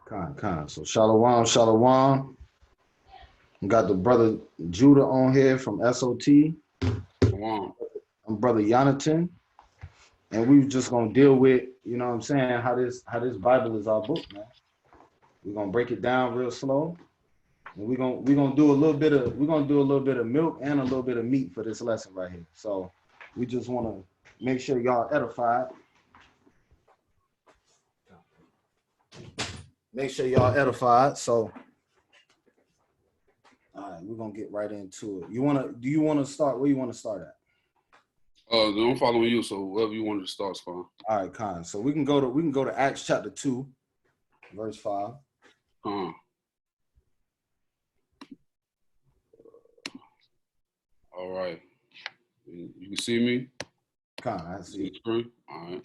Con. So Shalom. We got the brother Judah on here from SOT. Wow. I'm brother Jonathan. And we were just gonna deal with, you know what I'm saying, how this Bible is our book, man. We're gonna break it down real slow. And we're gonna do a little bit of milk and a little bit of meat for this lesson right here. So we just wanna make sure y'all edified. Make sure y'all edified. So all right, we're gonna get right into it. Do you wanna start? Where you wanna start at? I'm following you, so wherever you wanted to start is fine. All right, Con. So we can go to Acts chapter 2, verse 5. All right. You can see me? Con, I see it. All right.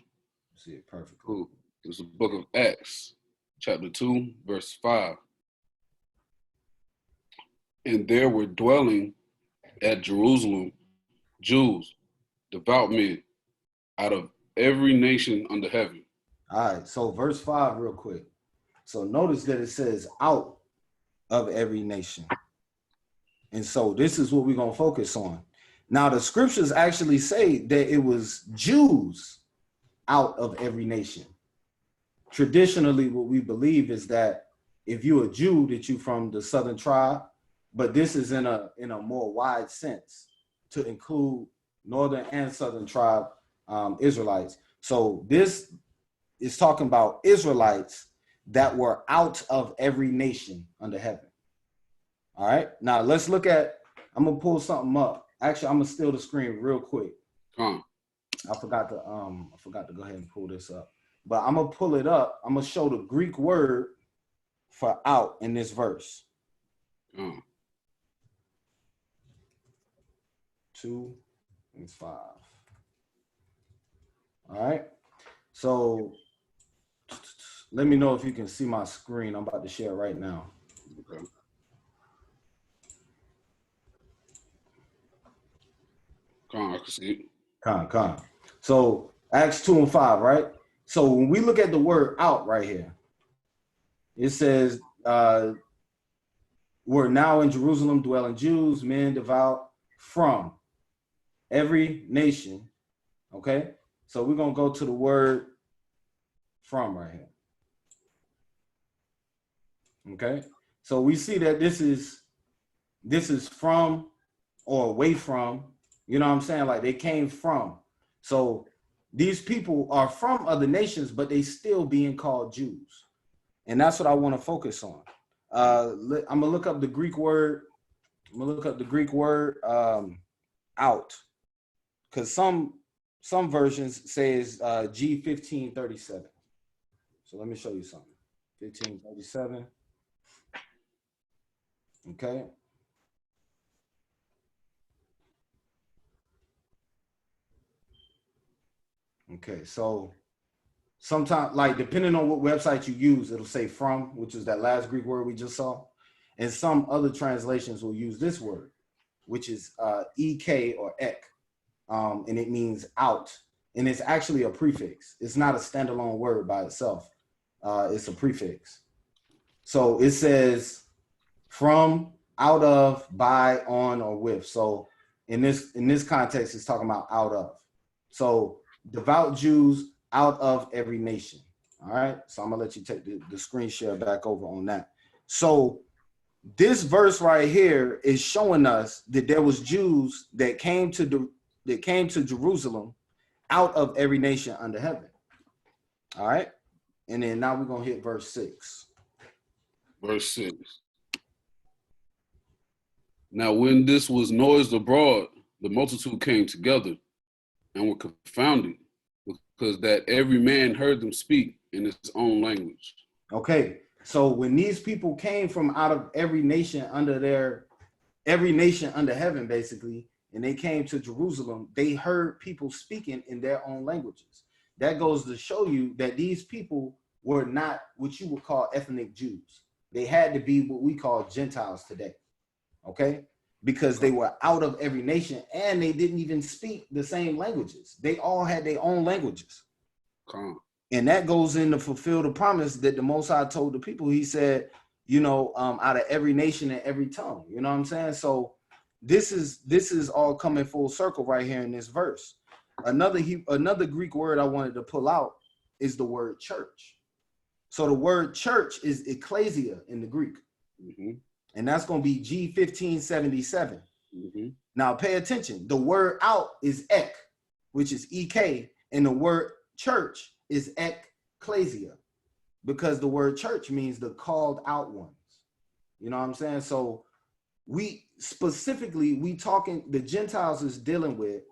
See it perfectly. Cool. It's the book of Acts, chapter 2, verse 5. And there were dwelling at Jerusalem Jews, devout men, out of every nation under heaven. All right, so verse 5 real quick. So notice that it says out of every nation. And so this is what we're going to focus on. Now, the scriptures actually say that it was Jews out of every nation. Traditionally, what we believe is that if you're a Jew, that you're from the southern tribe, but this is in a more wide sense to include northern and southern tribe Israelites. So this is talking about Israelites that were out of every nation under heaven. All right, now let's look at, I'm gonna pull something up. Actually, I'm gonna steal the screen real quick. I forgot to go ahead and pull this up, but I'm gonna pull it up. I'm gonna show the Greek word for out in this verse. 2 and 5. All right, so let me know if you can see my screen. I'm about to share it right now. Okay. I can see it. Con. So Acts 2 and 5, right? So when we look at the word out right here, it says, we're now in Jerusalem dwelling Jews, men devout from every nation. Okay, so we're gonna go to the word from right here. Okay, so we see that this is from or away from, you know what I'm saying? Like they came from. So these people are from other nations, but they still being called Jews. And that's what I want to focus on. I'm gonna look up the Greek word. Out, because some versions says G1537. So let me show you something. 1537. Okay. Okay, so sometimes, like depending on what website you use, it'll say from, which is that last Greek word we just saw. And some other translations will use this word, which is ek or ek, and it means out. And it's actually a prefix. It's not a standalone word by itself. It's a prefix. So it says from, out of, by, on, or with. So in this context, it's talking about out of. So devout Jews out of every nation. All right. So I'm gonna let you take the screen share back over on that. So this verse right here is showing us that there was Jews that came to Jerusalem out of every nation under heaven. All right. And then now we're gonna hit verse 6. Verse 6. Now when this was noised abroad, the multitude came together and were confounded, because that every man heard them speak in his own language. Okay, so when these people came from out of every nation under heaven, basically, and they came to Jerusalem, they heard people speaking in their own languages. That goes to show you that these people were not what you would call ethnic Jews. They had to be what we call Gentiles today, okay? Because they were out of every nation and they didn't even speak the same languages. They all had their own languages. And that goes in to fulfill the promise that the Most High told the people. He said, out of every nation and every tongue. You know what I'm saying? So this is all coming full circle right here in this verse. Another Greek word I wanted to pull out is the word church. So the word church is ecclesia in the Greek. Mm-hmm. And that's going to be G1577. Mm-hmm. Now pay attention. The word out is ek, which is ek, and the word church is ecclesia, because the word church means the called out ones. You know what I'm saying? So we talking, the Gentiles is dealing with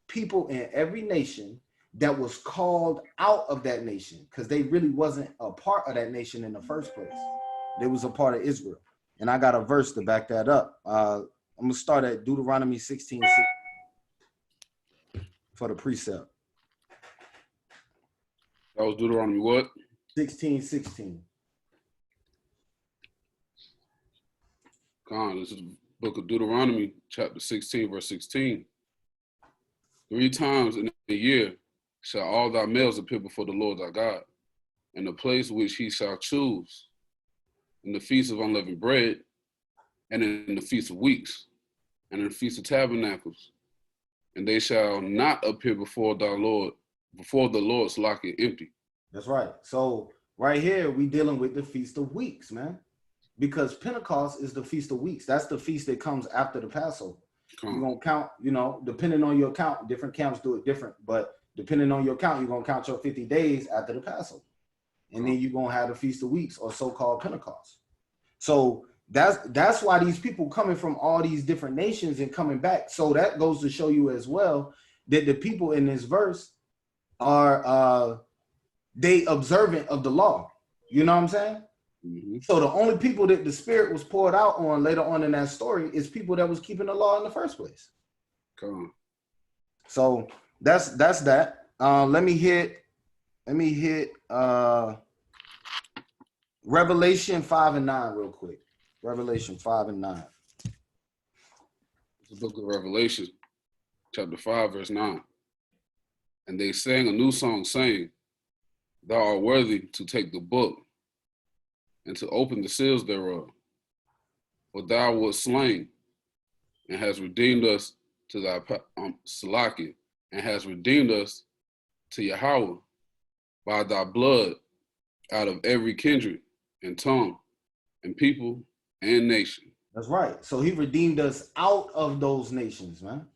people in every nation that was called out of that nation, because they really wasn't a part of that nation in the first place. They was a part of Israel. And I got a verse to back that up. I'm gonna start at Deuteronomy 16:6 for the precept. That was Deuteronomy what? 16:16. Con, this is the book of Deuteronomy, chapter 16, verse 16. 3 times in a year shall all thy males appear before the Lord thy God, in the place which he shall choose, in the feast of unleavened bread, and in the feast of weeks, and in the feast of tabernacles. And they shall not appear before the Lord's locket empty. That's right. So right here, we dealing with the Feast of Weeks, man. Because Pentecost is the Feast of Weeks. That's the feast that comes after the Passover. You're going to count, depending on your count, different camps do it different. But depending on your count, you're going to count your 50 days after the Passover. And then you're going to have the Feast of Weeks, or so-called Pentecost. So that's why these people coming from all these different nations and coming back. So that goes to show you as well that the people in this verse are they observant of the law. You know what I'm saying? Mm-hmm. So the only people that the Spirit was poured out on later on in that story is people that was keeping the law in the first place. Cool. So that's that. Let me hit Revelation 5 and 9 real quick. Revelation 5 and 9. The book of Revelation, chapter 5, verse 9. And they sang a new song, saying, Thou art worthy to take the book and to open the seals thereof. For thou wast slain and hast redeemed us to thy Salaki, and hast redeemed us to Yahweh by thy blood out of every kindred and tongue and people and nation. That's right. So he redeemed us out of those nations, man.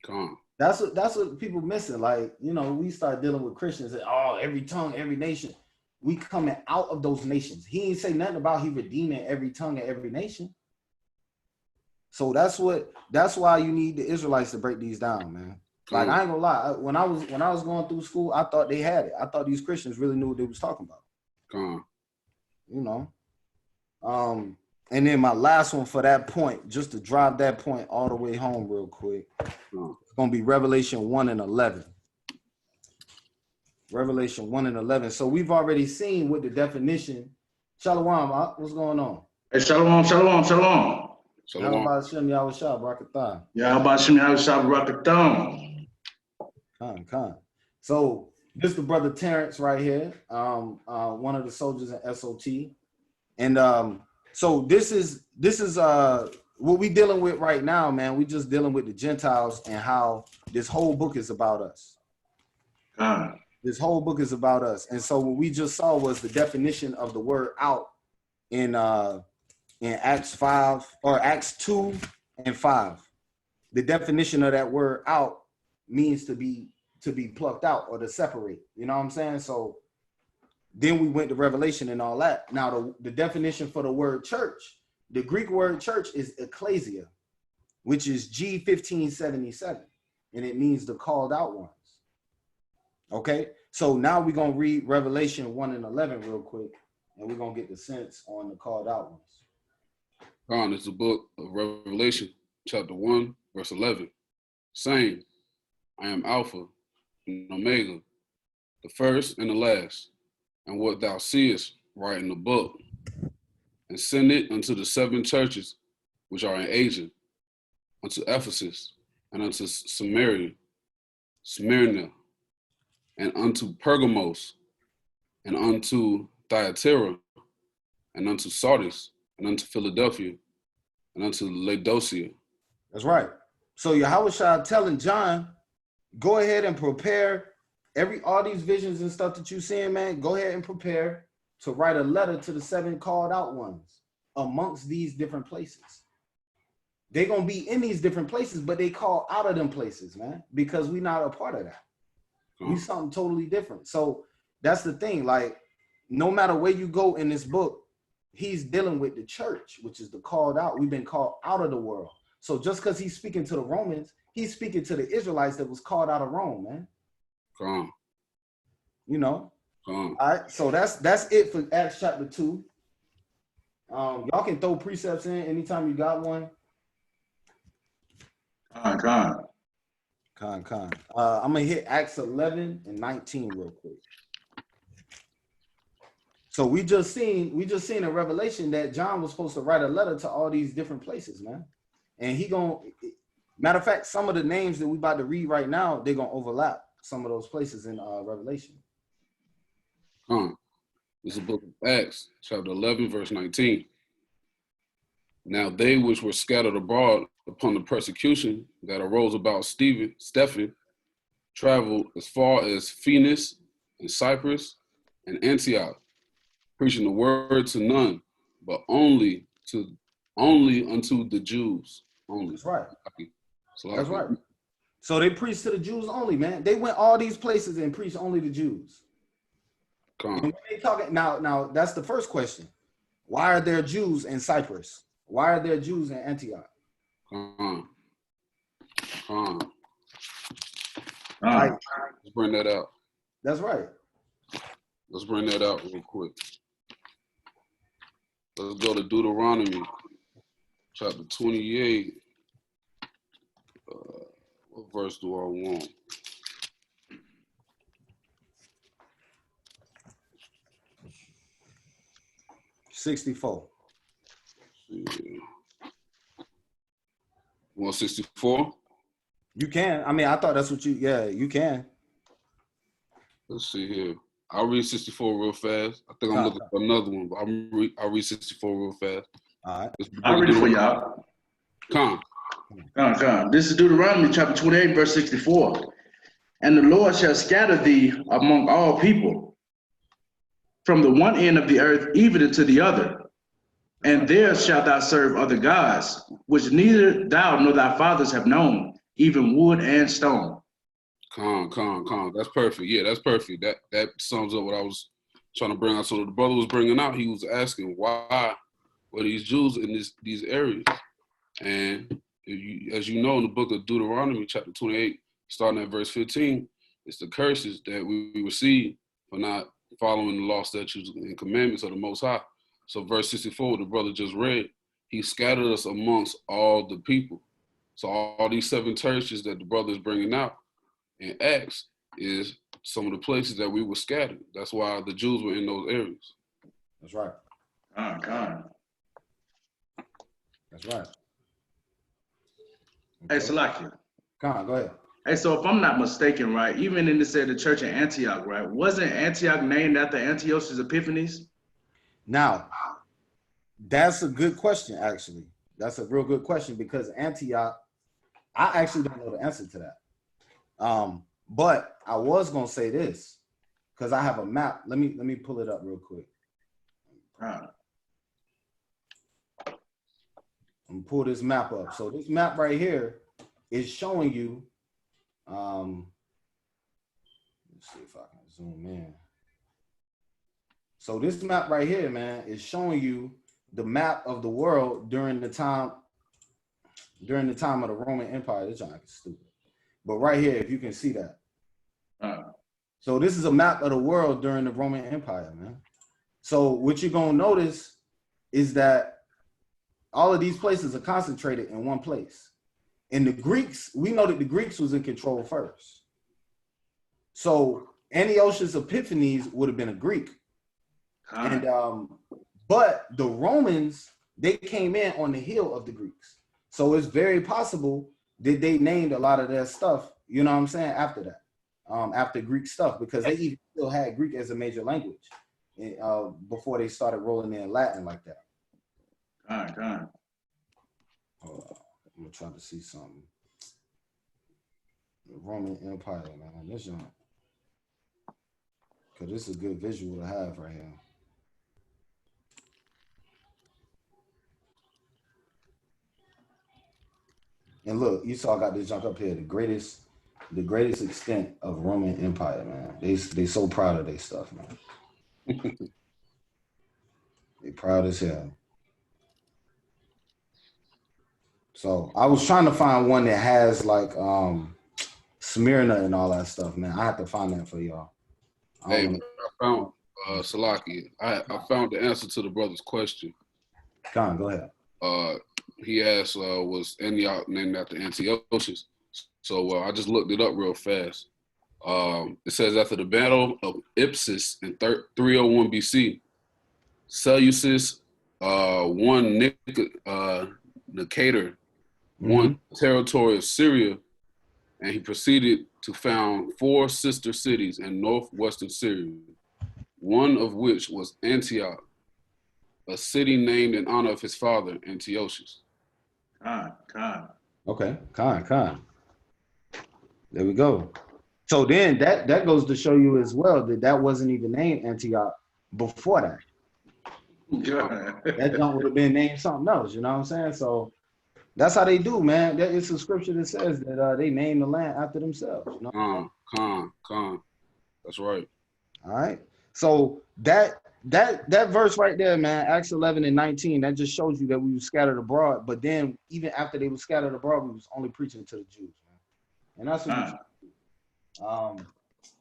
Come on. That's what people missing. Like, we start dealing with Christians and every tongue, every nation. We coming out of those nations. He ain't say nothing about he redeeming every tongue and every nation. So that's why you need the Israelites to break these down, man. Like, I ain't gonna lie. When I was going through school, I thought they had it. I thought these Christians really knew what they was talking about. Come on. And then my last one for that point, just to drive that point all the way home real quick. It's gonna be Revelation 1 and 11. Revelation 1 and 11. So we've already seen what the definition. Shalom, what's going on? Hey, shalom. How about Shem Yahushua Barakatah? Yeah, how about Shem Yahushua Barakatah? Con. So this is the brother Terrence right here, one of the soldiers in SOT. And so this is what we dealing with right now, man. We just dealing with the Gentiles and how this whole book is about us. This whole book is about us. And so what we just saw was the definition of the word out in Acts 5 or Acts 2 and 5. The definition of that word out means to be plucked out or to separate. You know what I'm saying? So then we went to Revelation and all that. Now the definition for the word church, the Greek word church is ecclesia, which is G1577, and it means the called out ones. Okay, so now we're gonna read Revelation 1 and 11 real quick, and we're gonna get the sense on the called out ones. It's the book of Revelation, chapter 1, verse 11, saying, I am Alpha and Omega, the first and the last, and what thou seest, write in the book, and send it unto the 7 churches which are in Asia, unto Ephesus, and unto Samaria, Smyrna, and unto Pergamos, and unto Thyatira, and unto Sardis, and unto Philadelphia, and unto Laodicea. That's right. So Yahushua telling John, go ahead and prepare all these visions and stuff that you're seeing, man. Go ahead and prepare to write a letter to the 7 called out ones amongst these different places. They're going to be in these different places, but they call out of them places, man, because we're not a part of that. We something totally different. So that's the thing. Like, no matter where you go in this book, he's dealing with the church, which is the called out. We've been called out of the world. So just because he's speaking to the Romans, he's speaking to the Israelites that was called out of Rome, man. You know? All right. So that's it for Acts chapter 2. Y'all can throw precepts in anytime you got one. Con. I'm gonna hit Acts 11 and 19 real quick. So we just seen in Revelation that John was supposed to write a letter to all these different places, man. And matter of fact, some of the names that we about to read right now, they're gonna overlap some of those places in Revelation. This is the book of Acts, chapter 11, verse 19. Now they which were scattered abroad upon the persecution that arose about Stephen, traveled as far as Phoenix and Cyprus and Antioch, preaching the word to none, but only unto the Jews only. That's right. That's right. So they preached to the Jews only, man. They went all these places and preached only to Jews. And when they talking now, that's the first question. Why are there Jews in Cyprus? Why are there Jews in Antioch? Let's bring that out. That's right. Let's bring that out real quick. Let's go to Deuteronomy, chapter 28. What verse do I want? $64. You want 64? You can. I mean, I thought that's what you can. Let's see here. I'll read 64 real fast. I think I'm looking for another one, but I'll read 64 real fast. All right. I'll read it for y'all. Come. This is Deuteronomy chapter 28, verse 64. And the Lord shall scatter thee among all people, from the one end of the earth even to the other. And there shalt thou serve other gods, which neither thou nor thy fathers have known, even wood and stone. Come. That's perfect. Yeah, that's perfect. That sums up what I was trying to bring out. So the brother was bringing out, he was asking why were these Jews in these areas? And as you know, in the book of Deuteronomy, chapter 28, starting at verse 15, it's the curses that we receive for not following the law, statutes, and commandments of the Most High. So verse 64, the brother just read, he scattered us amongst all the people. So all these 7 churches that the brother is bringing out in Acts is some of the places that we were scattered. That's why the Jews were in those areas. That's right. That's right. Okay. Hey, Salakia. Go ahead. Hey, so if I'm not mistaken, right, even in the church in Antioch, right, wasn't Antioch named after Antiochus Epiphanes? Now, that's a good question, actually. That's a real good question because Antioch, I actually don't know the answer to that. But I was gonna say this because I have a map. Let me pull it up real quick. I'm gonna pull this map up. So this map right here is showing you. Let's see if I can zoom in. So this map right here, man, is showing you the map of the world during the time of the Roman Empire. This giant is stupid. But right here, if you can see that. So this is a map of the world during the Roman Empire, man. So what you're gonna notice is that all of these places are concentrated in one place. And the Greeks, we know that the Greeks was in control first. So Antiochus Epiphanes would have been a Greek. And but the Romans, they came in on the heel of the Greeks. So it's very possible that they named a lot of their stuff, you know what I'm saying, after that, after Greek stuff, because they even still had Greek as a major language before they started rolling in Latin like that. God. Hold on. I'm gonna try to see something. The Roman Empire, man. This joint. Cause this is a good visual to have right here. And look, Esau got this junk up here. The greatest extent of Roman Empire, man. They so proud of their stuff, man. They proud as hell. So I was trying to find one that has like Smyrna and all that stuff, man. I have to find that for y'all. Hey, I found Salaki. I found the answer to the brother's question. Con, go ahead. He asked, was Antioch named after Antiochus? So I just looked it up real fast. It says after the Battle of Ipsus in 301 BC, Seleucus won Nicator, won territory of Syria, and he proceeded to found 4 sister cities in northwestern Syria, one of which was Antioch, a city named in honor of his father, Antiochus. Okay, Con. There we go. So then that goes to show you as well that wasn't even named Antioch before that. That junk would have been named something else, you know what I'm saying? So that's how they do, man. It's a scripture that says that they name the land after themselves. You know? Con. That's right. All right. So that verse right there, man, Acts 11 and 19, that just shows you that we were scattered abroad. But then even after they were scattered abroad, we was only preaching to the Jews, man. And that's what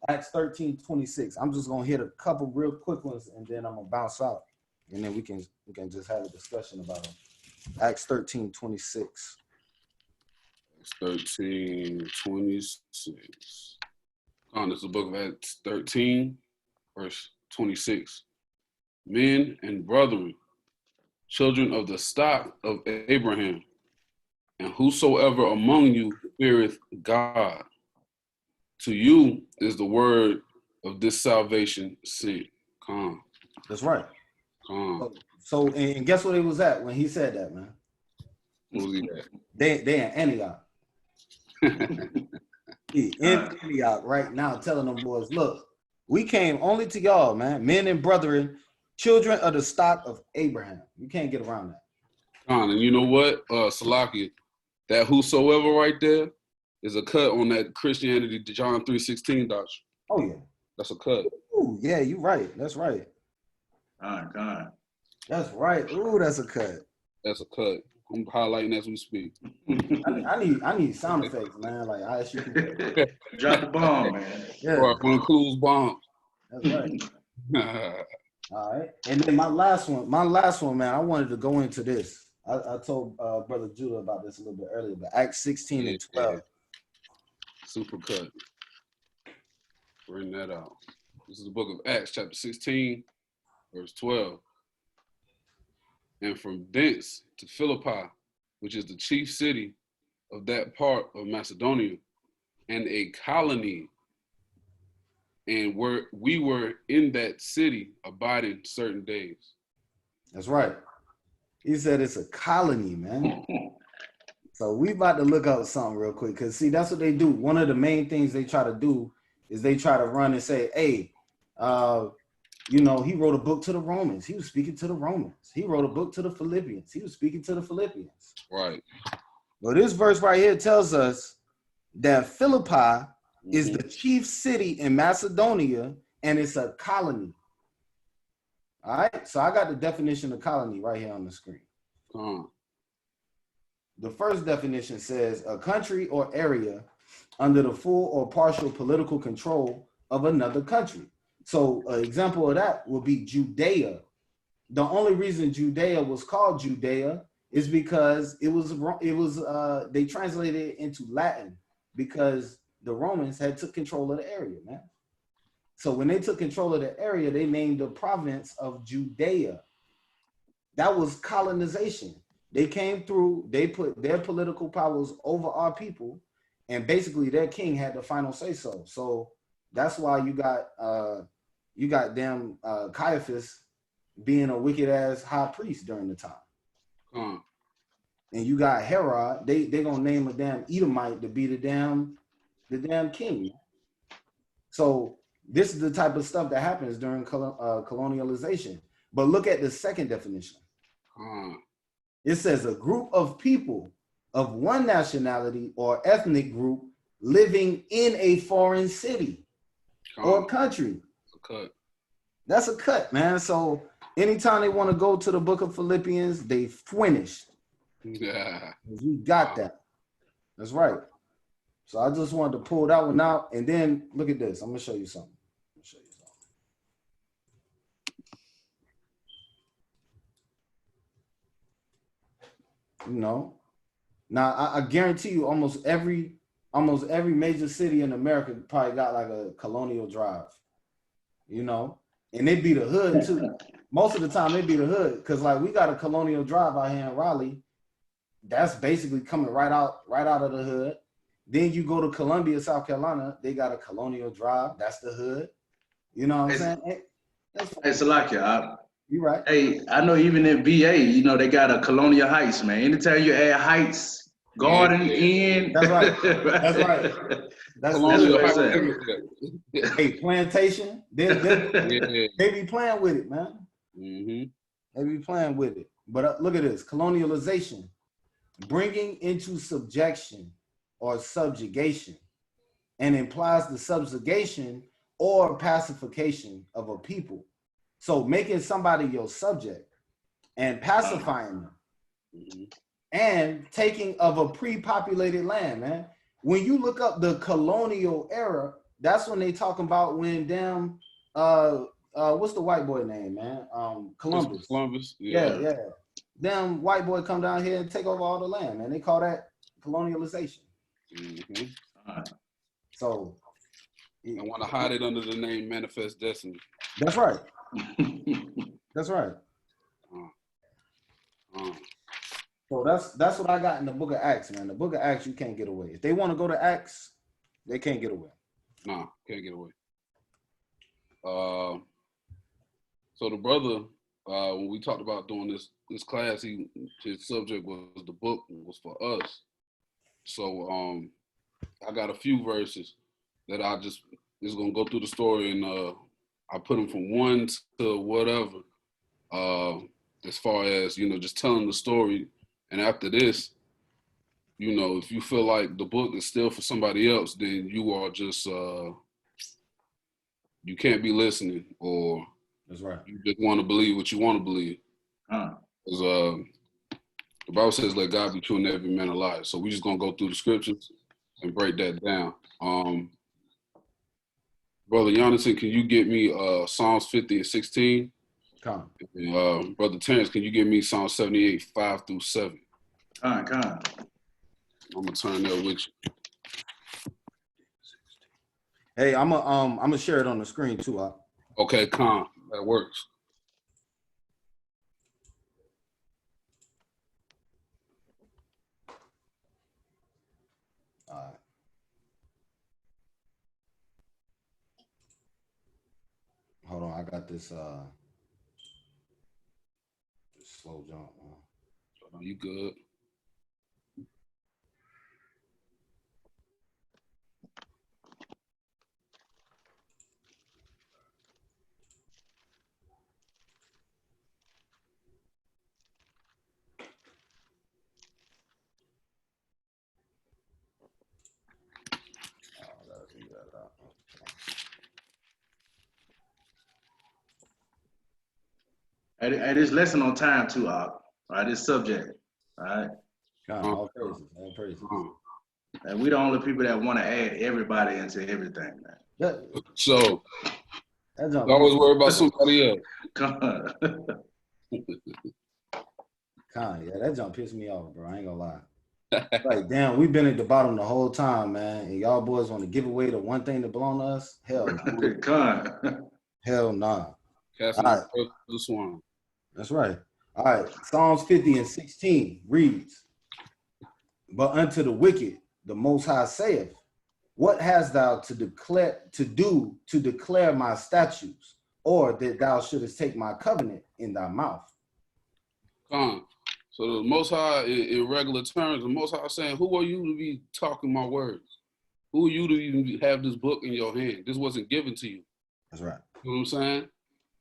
Acts 13:26. I'm just gonna hit a couple real quick ones and then I'm gonna bounce out. And then we can just have a discussion about them. Acts 13:26. Acts 13:26. This is the book of Acts 13, verse 26. Men and brethren, children of the stock of Abraham, and whosoever among you feareth God, to you is the word of this salvation sent. That's right. So and guess what it was at when he said that, man? What was he at? They in Antioch. In Antioch right now, telling them boys, look, we came only to y'all, man, men and brethren, children of the stock of Abraham. You can't get around that. And you know what, Salakia, that whosoever right there is a cut on that Christianity John 3:16 doctrine. Oh yeah, that's a cut. Ooh, yeah, you're right. That's right. God. That's right. Ooh, that's a cut. That's a cut. I'm highlighting as we speak. I need sound effects, man. Like I ask you. Drop the bomb, man. Yeah. Or when it cools bomb. That's right. All right. And then my last one, man, I wanted to go into this. I told Brother Judah about this a little bit earlier, but Acts 16 and 12. Yeah. Super cut. Bring that out. This is the book of Acts, chapter 16, verse 12. And from thence to Philippi, which is the chief city of that part of Macedonia, and a colony. And we were in that city abiding certain days. That's right. He said it's a colony, man. So we about to look up something real quick, because see, that's what they do. One of the main things they try to do is they try to run and say, hey, he wrote a book to the Romans. He was speaking to the Romans. He wrote a book to the Philippians. He was speaking to the Philippians. Right. Well, this verse right here tells us that Philippi is the chief city in Macedonia, and it's a colony. All right, so I got the definition of colony right here on the screen. The first definition says a country or area under the full or partial political control of another country. So an example of that would be Judea. The only reason Judea was called Judea is because they translated it into Latin because the Romans had took control of the area, man. So when they took control of the area, they named the province of Judea. That was colonization. They came through, they put their political powers over our people, and basically their king had the final say so. So That's why you got damn Caiaphas being a wicked ass high priest during the time. And you got Herod, they gonna name a damn Edomite to be the damn king. So this is the type of stuff that happens during colonialization. But look at the second definition. It says a group of people of one nationality or ethnic group living in a foreign city or country. That's a cut, man. So anytime they want to go to the book of Philippians, they finished. Yeah. We got that. That's right. So I just wanted to pull that one out. And then look at this. I'm going to show you something. You know, now I guarantee you almost every major city in America probably got like a colonial drive, you know, and they be the hood too. Most of the time they be the hood because like we got a colonial drive out here in Raleigh. That's basically coming right out of the hood. Then you go to Columbia, South Carolina, they got a colonial drive. That's the hood. You know what I'm saying? It's like you're right. Hey, I know even in VA, you know, they got a Colonial Heights, man. Anytime you add Heights, Garden, Inn. That's right. That's right. That's Colonial Hey, Plantation. They be playing with it, man. They be playing with it. But look at this. Colonialization. Bringing into subjection or subjugation and implies the subjugation or pacification of a people. So making somebody your subject and pacifying them and taking of a pre-populated land, man. When you look up the colonial era, that's when they talking about when damn what's the white boy name, man? Columbus. Yeah. Them white boy come down here and take over all the land, man. They call that colonialization. So I want to hide it under the name Manifest Destiny. That's right. That's right. So that's what I got in the book of Acts, man. The book of Acts, you can't get away. If they want to go to Acts, they can't get away. No, can't get away. So the brother, when we talked about doing this class, his subject was the book was for us. So I got a few verses that I just is gonna go through the story, and I put them from 1 to whatever, as far as, you know, just telling the story. And after this, you know, if you feel like the book is still for somebody else, then you are just you can't be listening, or that's right. You just want to believe what you want to believe. Because the Bible says, "Let God be true and every man a liar." So we just gonna go through the scriptures and break that down. Brother Jonathan, can you get me Psalms 50 and 16? And, Brother Terrence, can you give me Psalm 78, 5 through 7? I'm gonna turn that with you. Hey, I'm gonna share it on the screen too. Okay, that works. All right. Hold on, I got this slow jump. You good? Hey, this lesson on time too, all right? This subject, all right? All praises, all praises. And we the only people that want to add everybody into everything, man. So, always worry about somebody else. Yeah, that jump pissed me off, bro. I ain't gonna lie. Like, damn, we've been at the bottom the whole time, man. And y'all boys want to give away the one thing that belong to us? Hell no. Hell no. All right. This one. That's right. All right. Psalms 50 and 16 reads, "But unto the wicked, the Most High saith, What hast thou to declare my statutes, or that thou shouldest take my covenant in thy mouth? Con. So the Most High, in regular terms, the Most High is saying, who are you to be talking my words? Who are you to even have this book in your hand? This wasn't given to you. That's right. You know what I'm saying?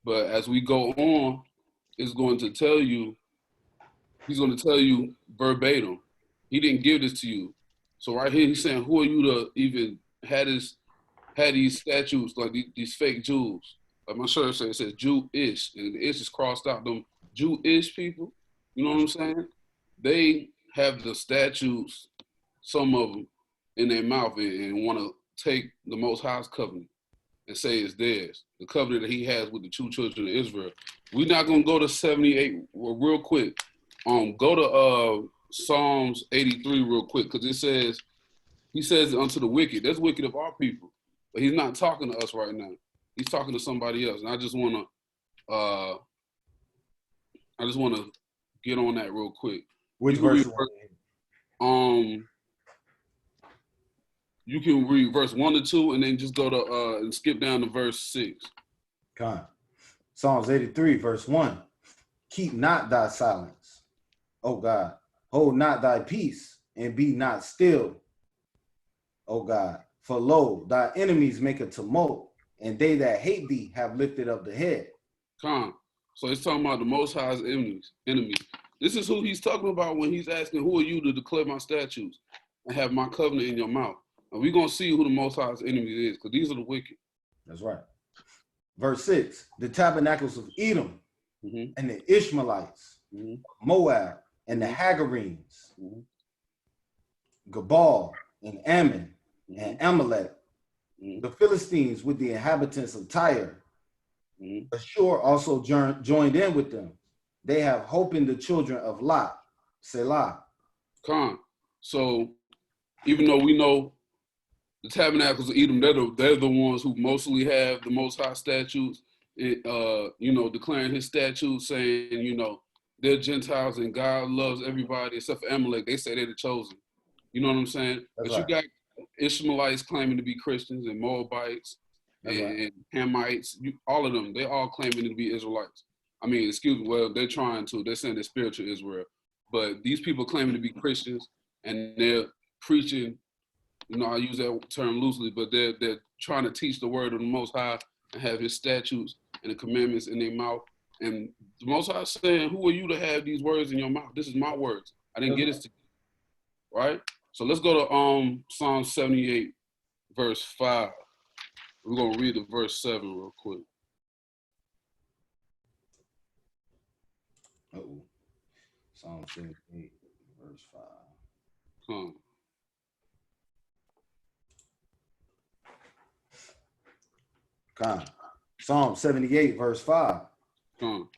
But as we go on, it's going to tell you, he's going to tell you verbatim. He didn't give this to you. So right here, he's saying, who are you to even have these statues, like these fake Jews? Like my shirt says, it says Jew-ish, and the ish is crossed out. Them Jew-ish people, you know what I'm saying? They have the statues, some of them, in their mouth and want to take the Most High's covenant and say it's theirs, the covenant that he has with the true children of Israel. We're not going to go to 78 real quick. Go to Psalms 83 real quick, because it says, he says unto the wicked, that's wicked of our people, but he's not talking to us right now. He's talking to somebody else. And I just want to get on that real quick. Which verse? You can read verse 1 to 2 and then just go to and skip down to verse 6. Come. Psalms 83, verse 1. Keep not thy silence, O God. Hold not thy peace, and be not still, O God. For lo, thy enemies make a tumult, and they that hate thee have lifted up the head. Come. So it's talking about the Most High's enemies. This is who he's talking about when he's asking, who are you to declare my statutes and have my covenant in your mouth? And we're going to see who the Most High's enemy is, because these are the wicked. That's right. Verse 6, the tabernacles of Edom and the Ishmaelites, Moab and the Hagarenes, Gabal and Ammon and Amalek, the Philistines with the inhabitants of Tyre. Ashur also joined in with them. They have hope in the children of Lot, Selah. Con. So even though we know the tabernacles of Edom, they're the ones who mostly have the Most High statutes, declaring his statutes, saying, they're Gentiles and God loves everybody except for Amalek. They say they're the chosen. You know what I'm saying? That's but right. You got Ishmaelites claiming to be Christians and Moabites and Hamites, all of them, they're all claiming to be Israelites. I mean, they're trying to. They're saying they're spiritual Israel. But these people claiming to be Christians and they're preaching, I use that term loosely, but they're trying to teach the word of the Most High and have his statutes and the commandments in their mouth. And the Most High is saying, who are you to have these words in your mouth? This is my words. I didn't get this to you. Right? So let's go to Psalm 78, verse 5. We're going to read the verse 7 real quick. Psalm 78, verse 5. Psalm 78, verse 5.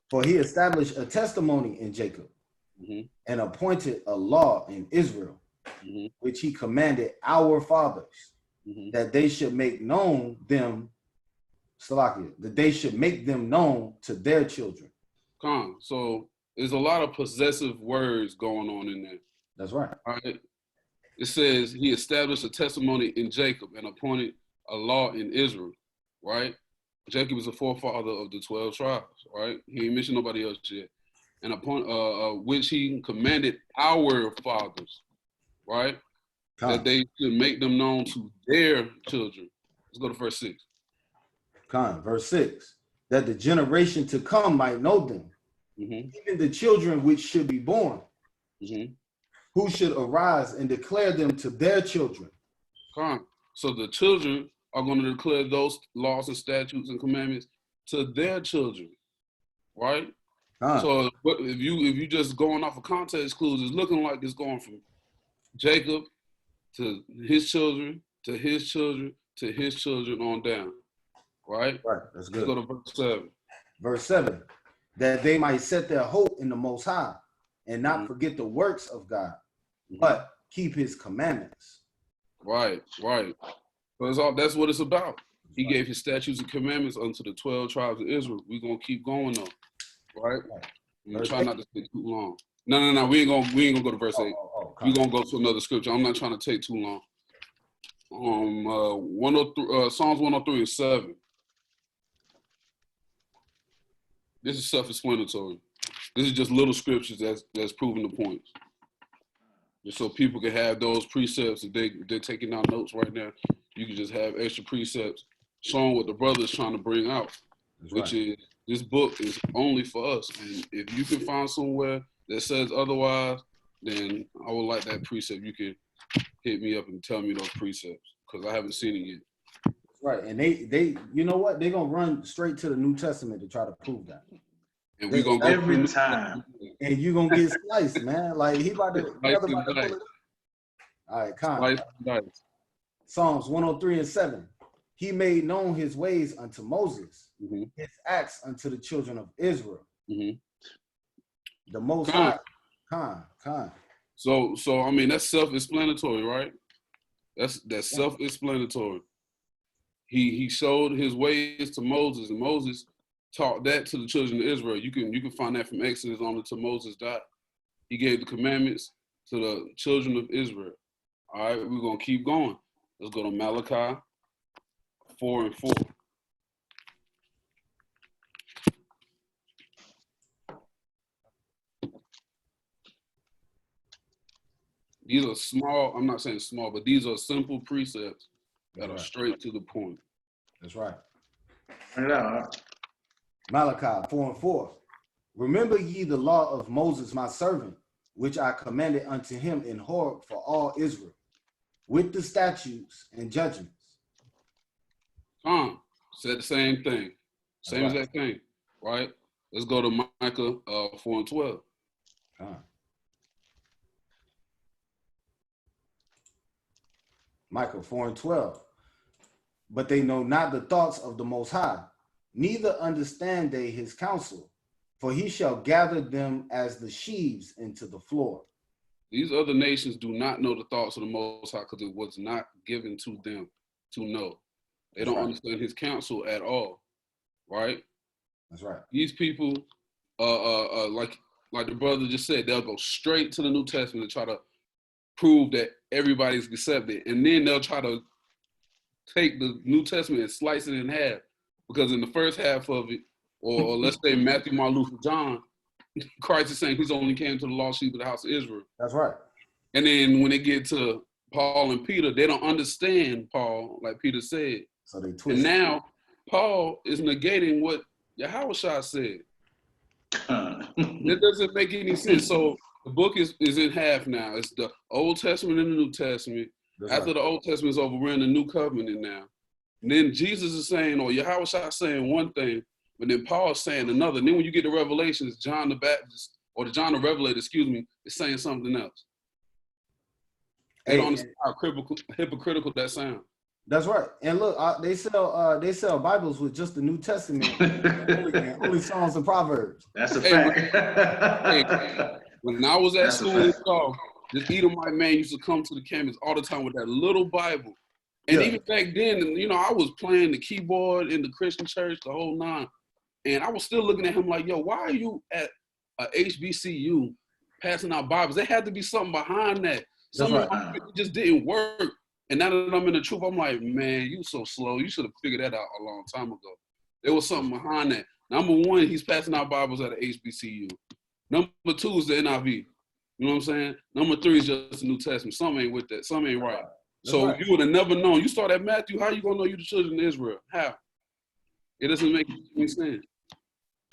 For he established a testimony in Jacob and appointed a law in Israel, which he commanded our fathers, that they should make known them, that they should make them known to their children. So there's a lot of possessive words going on in there. That's right. All right. It says he established a testimony in Jacob and appointed a law in Israel, right? Jacob is the forefather of the 12 tribes, right? He ain't mentioned nobody else yet. And which he commanded our fathers, right? That they should make them known to their children. Let's go to verse 6. Verse 6. That the generation to come might know them, even the children which should be born, who should arise and declare them to their children. So the children are going to declare those laws and statutes and commandments to their children, right? So if you just going off of context clues, it's looking like it's going from Jacob to his children, to his children, to his children on down, right? Right, that's good. Let's go to verse 7. Verse 7, that they might set their hope in the Most High and not forget the works of God, but keep his commandments. Right. So that's what it's about. He gave his statutes and commandments unto the 12 tribes of Israel. We're going to keep going though, right? I'm going to try not to take too long. No, we ain't gonna go to verse 8. We're going to go to another scripture. I'm not trying to take too long. 103, Psalms 103:7. This is self-explanatory. This is just little scriptures that's proving the points. Just so people can have those precepts. If they're taking down notes right now, you can just have extra precepts showing what the brother is trying to bring out, which is this book is only for us. And if you can find somewhere that says otherwise, then I would like that precept. You can hit me up and tell me those precepts because I haven't seen it yet. Right, and they you know what? They're gonna run straight to the New Testament to try to prove that. And we're gonna go every time. And you're gonna get sliced, man. Like he about to pull it up. All right, Con. Psalms 103:7. He made known his ways unto Moses, his acts unto the children of Israel. The Most High. Con. So I mean that's self-explanatory, right? That's self-explanatory. He showed his ways to Moses, and Moses taught that to the children of Israel. You can find that from Exodus on until Moses died. He gave the commandments to the children of Israel. All right, we're gonna keep going. Let's go to Malachi 4:4. These are small, I'm not saying small, but these are simple precepts that are straight to the point. That's right. Turn it out. Malachi 4:4. Remember ye the law of Moses, my servant, which I commanded unto him in Horeb for all Israel, with the statutes and judgments. Said the same thing. Same exact thing, right? Let's go to Micah 4:12. Micah 4:12. But they know not the thoughts of the Most High, neither understand they his counsel, for he shall gather them as the sheaves into the floor. These other nations do not know the thoughts of the Most High because it was not given to them to know. They don't understand his counsel at all, right? That's right. These people, like the brother just said, they'll go straight to the New Testament and try to prove that everybody's accepted, and then they'll try to take the New Testament and slice it in half, because in the first half of it, or let's say Matthew, Mark, Luke, John, Christ is saying he's only came to the lost sheep of the house of Israel. That's right. And then when they get to Paul and Peter, they don't understand Paul, like Peter said. So they twist. And now Paul is negating what Yahushua said. It doesn't make any sense. So the book is in half now. It's the Old Testament and the New Testament. After the Old Testament is over, we're in the New Covenant now. And then Jesus is saying, or Yahushua is saying one thing, but then Paul is saying another. And then when you get to Revelations, John the Baptist, or the John the Revelator, is saying something else. They don't understand how hypocritical that sounds. That's right. And look, they sell Bibles with just the New Testament, only Psalms and Proverbs. That's a fact. When I was at school, this Edomite man used to come to the campus all the time with that little Bible. And even back then, I was playing the keyboard in the Christian church, the whole nine. And I was still looking at him like, yo, why are you at a HBCU passing out Bibles? There had to be something behind that. Something just didn't work. And now that I'm in the truth, I'm like, man, you so slow. You should have figured that out a long time ago. There was something behind that. Number one, he's passing out Bibles at an HBCU. Number two is the NIV. You know what I'm saying? Number three is just the New Testament. Something ain't with that. Something ain't right. So you would have never known. You start at Matthew, how you going to know you the children of Israel? How? It doesn't make any sense.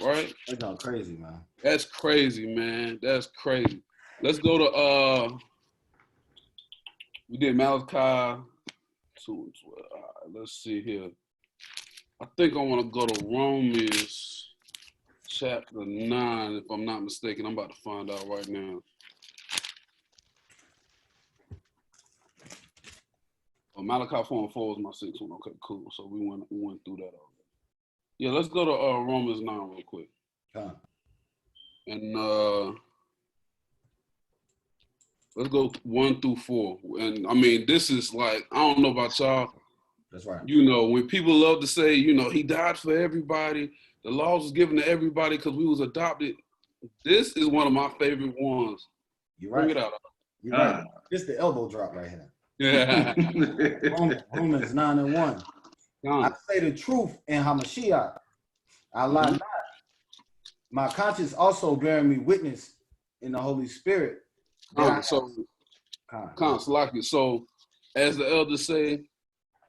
Right? That's all crazy, man. That's crazy, man. That's crazy. Let's go to, we did Malachi 2:12. Let's see here. I think I want to go to Romans chapter 9, if I'm not mistaken. I'm about to find out right now. Malachi 4:4 was my 6th one. Okay, cool. So we went through that already. Yeah, let's go to Romans 9 real quick. And let's go 1 through 4. And I mean, this is like, I don't know about y'all. That's right. When people love to say, he died for everybody. The laws was given to everybody because we was adopted. This is one of my favorite ones. You're right. Bring it out. You're right. This is the elbow drop right here. Yeah. Romans 9:1. I say the truth in Hamashiach. I lie not. My conscience also bearing me witness in the Holy Spirit. So, as the elders say,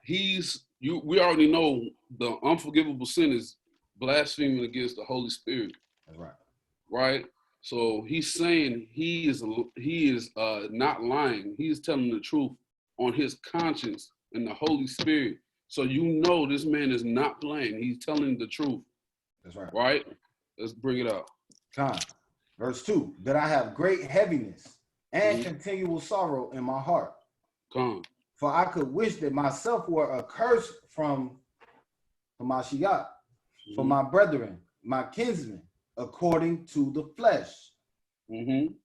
we already know the unforgivable sin is blaspheming against the Holy Spirit. That's right. Right? So he's saying he is not lying. He is telling the truth on his conscience and the Holy Spirit. So this man is not playing. He's telling the truth. That's right. Right? Let's bring it out. Verse 2, that I have great heaviness and continual sorrow in my heart. For I could wish that myself were accursed from Hamashiach, for my brethren, my kinsmen, according to the flesh.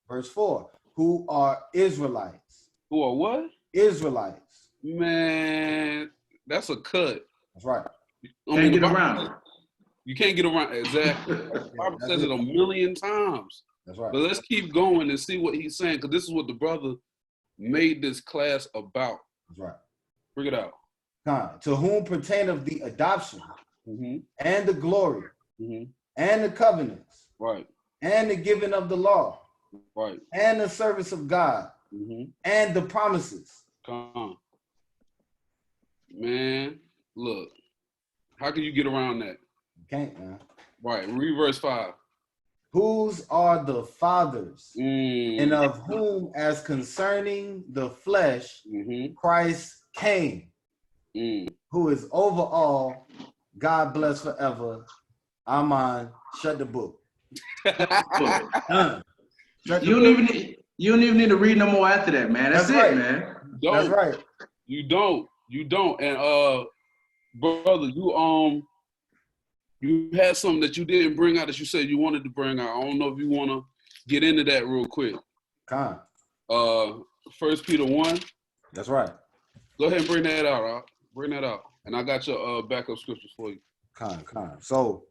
Verse 4, who are Israelites. Who are what? Israelites. Man, that's a cut. That's right. Can't get around it. You can't get around it. Exactly. The Bible says it a million times. That's right. But let's keep going and see what he's saying, because this is what the brother made this class about. That's right. Bring it out. To whom pertaineth the adoption and the glory and the covenants, right, and the giving of the law, right, and the service of God, and the promises. Man, look, how can you get around that? You can't, man. Right, read verse 5. Whose are the fathers, and of whom, as concerning the flesh, Christ came, who is over all, God bless forever. Amen. Shut the book. You don't even need to read no more after that, man. That's right, it, man. That's right. You don't. And brother, you had something that you didn't bring out that you said you wanted to bring out. I don't know if you want to get into that real quick. 1 Peter 1. That's right. Go ahead and bring that out. Bring that out. And I got your backup scriptures for you. So,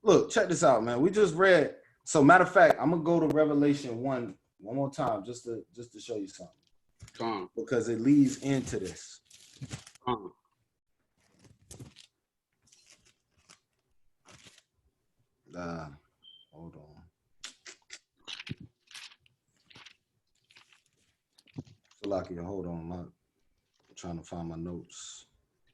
look, check this out, man. We just read. So, matter of fact, I'm gonna go to Revelation 1 more time just to show you something. Because it leads into this. Hold on. Salakia, hold on. I'm trying to find my notes.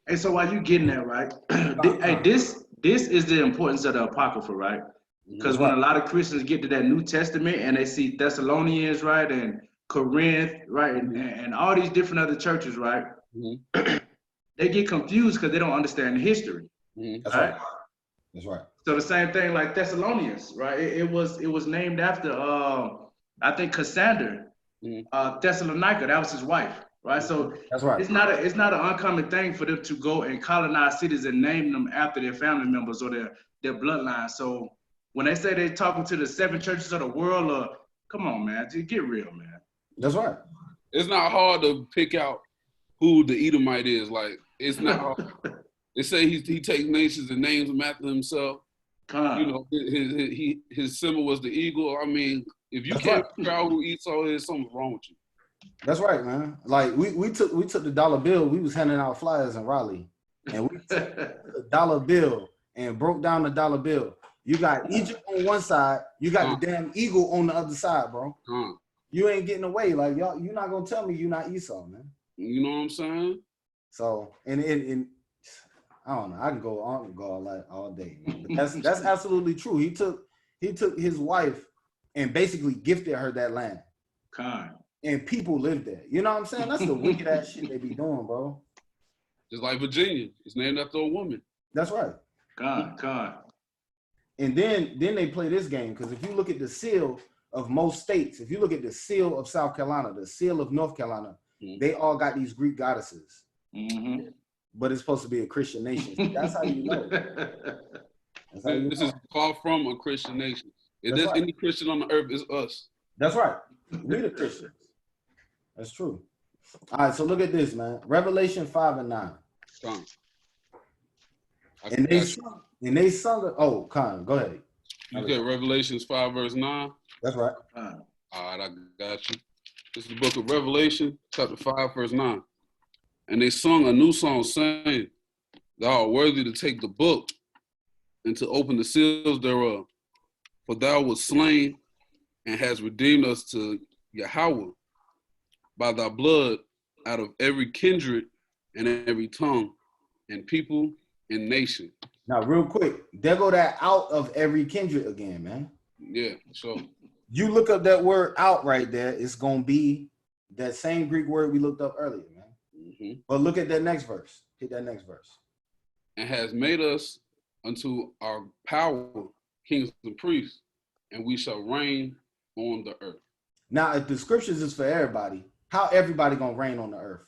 Hey, so while you getting that, right? Hey, this is the importance of the Apocrypha, right? Because when a lot of Christians get to that New Testament and they see Thessalonians, right, and Corinth, right, and all these different other churches, right, they get confused because they don't understand the history. That's right. That's right. So the same thing like Thessalonians, right? It was named after I think Cassander, Thessalonica. That was his wife, right? So that's right. It's not an uncommon thing for them to go and colonize cities and name them after their family members or their bloodline. So when they say they're talking to the 7 churches of the world, come on, man, just get real, man. That's right. It's not hard to pick out who the Edomite is. Like, it's not hard. They say he takes nations and names them after himself. You know, his symbol was the eagle. I mean, if you can't figure out who Esau is, something's wrong with you. That's right, man. Like we took the dollar bill. We was handing out flyers in Raleigh, and we took the dollar bill and broke down the dollar bill. You got Egypt on one side, you got the damn eagle on the other side, bro. You ain't getting away. Like y'all, you're not gonna tell me you're not Esau, man. You know what I'm saying? So and I don't know. I can go on and go all day, man. But that's absolutely true. He took his wife and basically gifted her that land. And people live there. You know what I'm saying? That's the wicked ass shit they be doing, bro. Just like Virginia. It's named after a woman. That's right. And then they play this game, because if you look at the seal of most states, if you look at the seal of South Carolina, the seal of North Carolina, they all got these Greek goddesses. But it's supposed to be a Christian nation. That's how you know. This is far from a Christian nation. If there's any Christian on the earth, it's us. That's right. We the Christians. That's true. All right, so look at this, man. Revelation 5 and 9. And they sung. Oh, Con, go ahead. You get Revelations 5 verse 9. That's right. All right, I got you. This is the book of Revelation, chapter 5, verse 9. And they sung a new song, saying, Thou art worthy to take the book and to open the seals thereof. For thou wast slain and hast redeemed us to Yahweh by thy blood out of every kindred and every tongue and people and nation. Now, real quick, there go that out of every kindred again, man. Yeah, so You look up that word out right there, it's going to be that same Greek word we looked up earlier, man. mm-hmm. But look at that next verse. Hit that next verse. And has made us unto our power kings and priests, and we shall reign on the earth. Now, if the scriptures is for everybody, how everybody going to reign on the earth?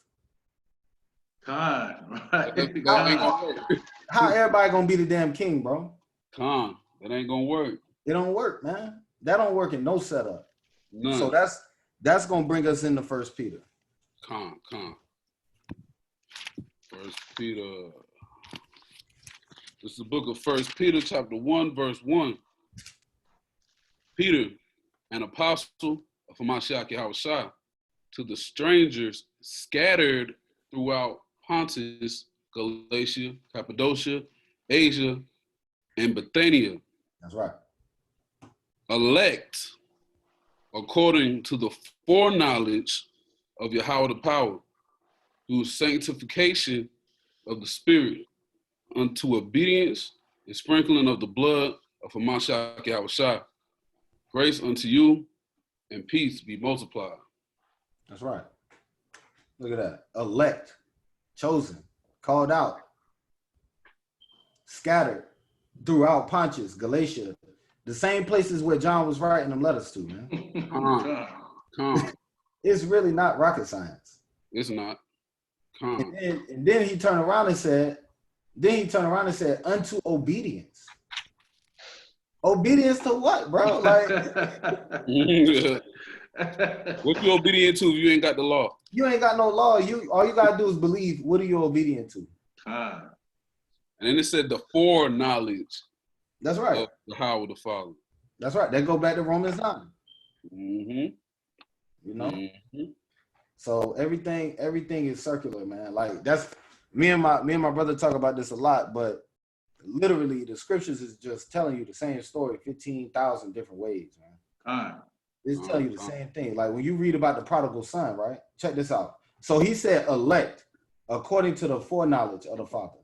Con, That right? ain't gonna work. How everybody going to be the damn king, bro? Con, that ain't gonna work. It don't work, man. That don't work in no setup. None. So that's going to bring us into 1 Peter. Con. First Peter. This is the book of 1 Peter, chapter 1, verse 1. Peter, an apostle of Mashiach Yahushua, to the strangers scattered throughout Pontus, Galatia, Cappadocia, Asia, and Bithynia. That's right. Elect according to the foreknowledge of Yahweh the power, through sanctification of the Spirit, unto obedience and sprinkling of the blood of Mashiach Yahushua. Grace unto you and peace be multiplied. That's right. Look at that. Elect, chosen, called out, scattered throughout Pontus, Galatia, the same places where John was writing them letters to, man. Come. It's really not rocket science. It's not. Come. And then he turned around and said, unto obedience. Obedience to what, bro? Like, what you obedient to if you ain't got the law? you ain't got no law. All you gotta do is believe. What are you obedient to? And then it said the foreknowledge. That's right. Of the Howard the Father. That's right. That go back to Romans 9. Mm-hmm. You know? Mm-hmm. So everything is circular, man. Like that's me and my brother talk about this a lot, but literally the scriptures is just telling you the same story 15,000 different ways, man. It's telling you the same thing. Like when you read about the prodigal son, right? Check this out. So he said elect according to the foreknowledge of the Father.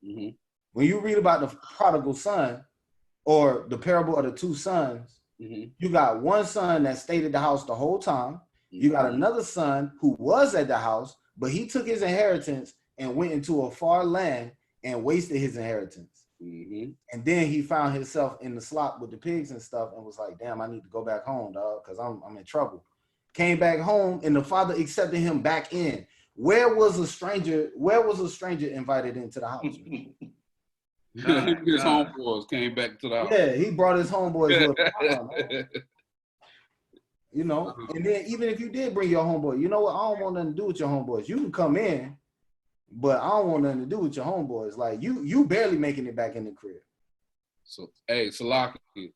Mm-hmm. When you read about the prodigal son or the parable of the two sons, mm-hmm. you got one son that stayed at the house the whole time. You got another son who was at the house, but he took his inheritance and went into a far land and wasted his inheritance. Mm-hmm. And then he found himself in the slop with the pigs and stuff and was like, damn, I need to go back home, dog, because I'm in trouble. Came back home and the father accepted him back in. Where was a stranger invited into the house? His homeboys came back to the house. Yeah, he brought his homeboys with him. You know, and then even if you did bring your homeboy, you know what? I don't want nothing to do with your homeboys. You can come in, but I don't want nothing to do with your homeboys. Like you barely making it back in the crib. So, hey, Salaki,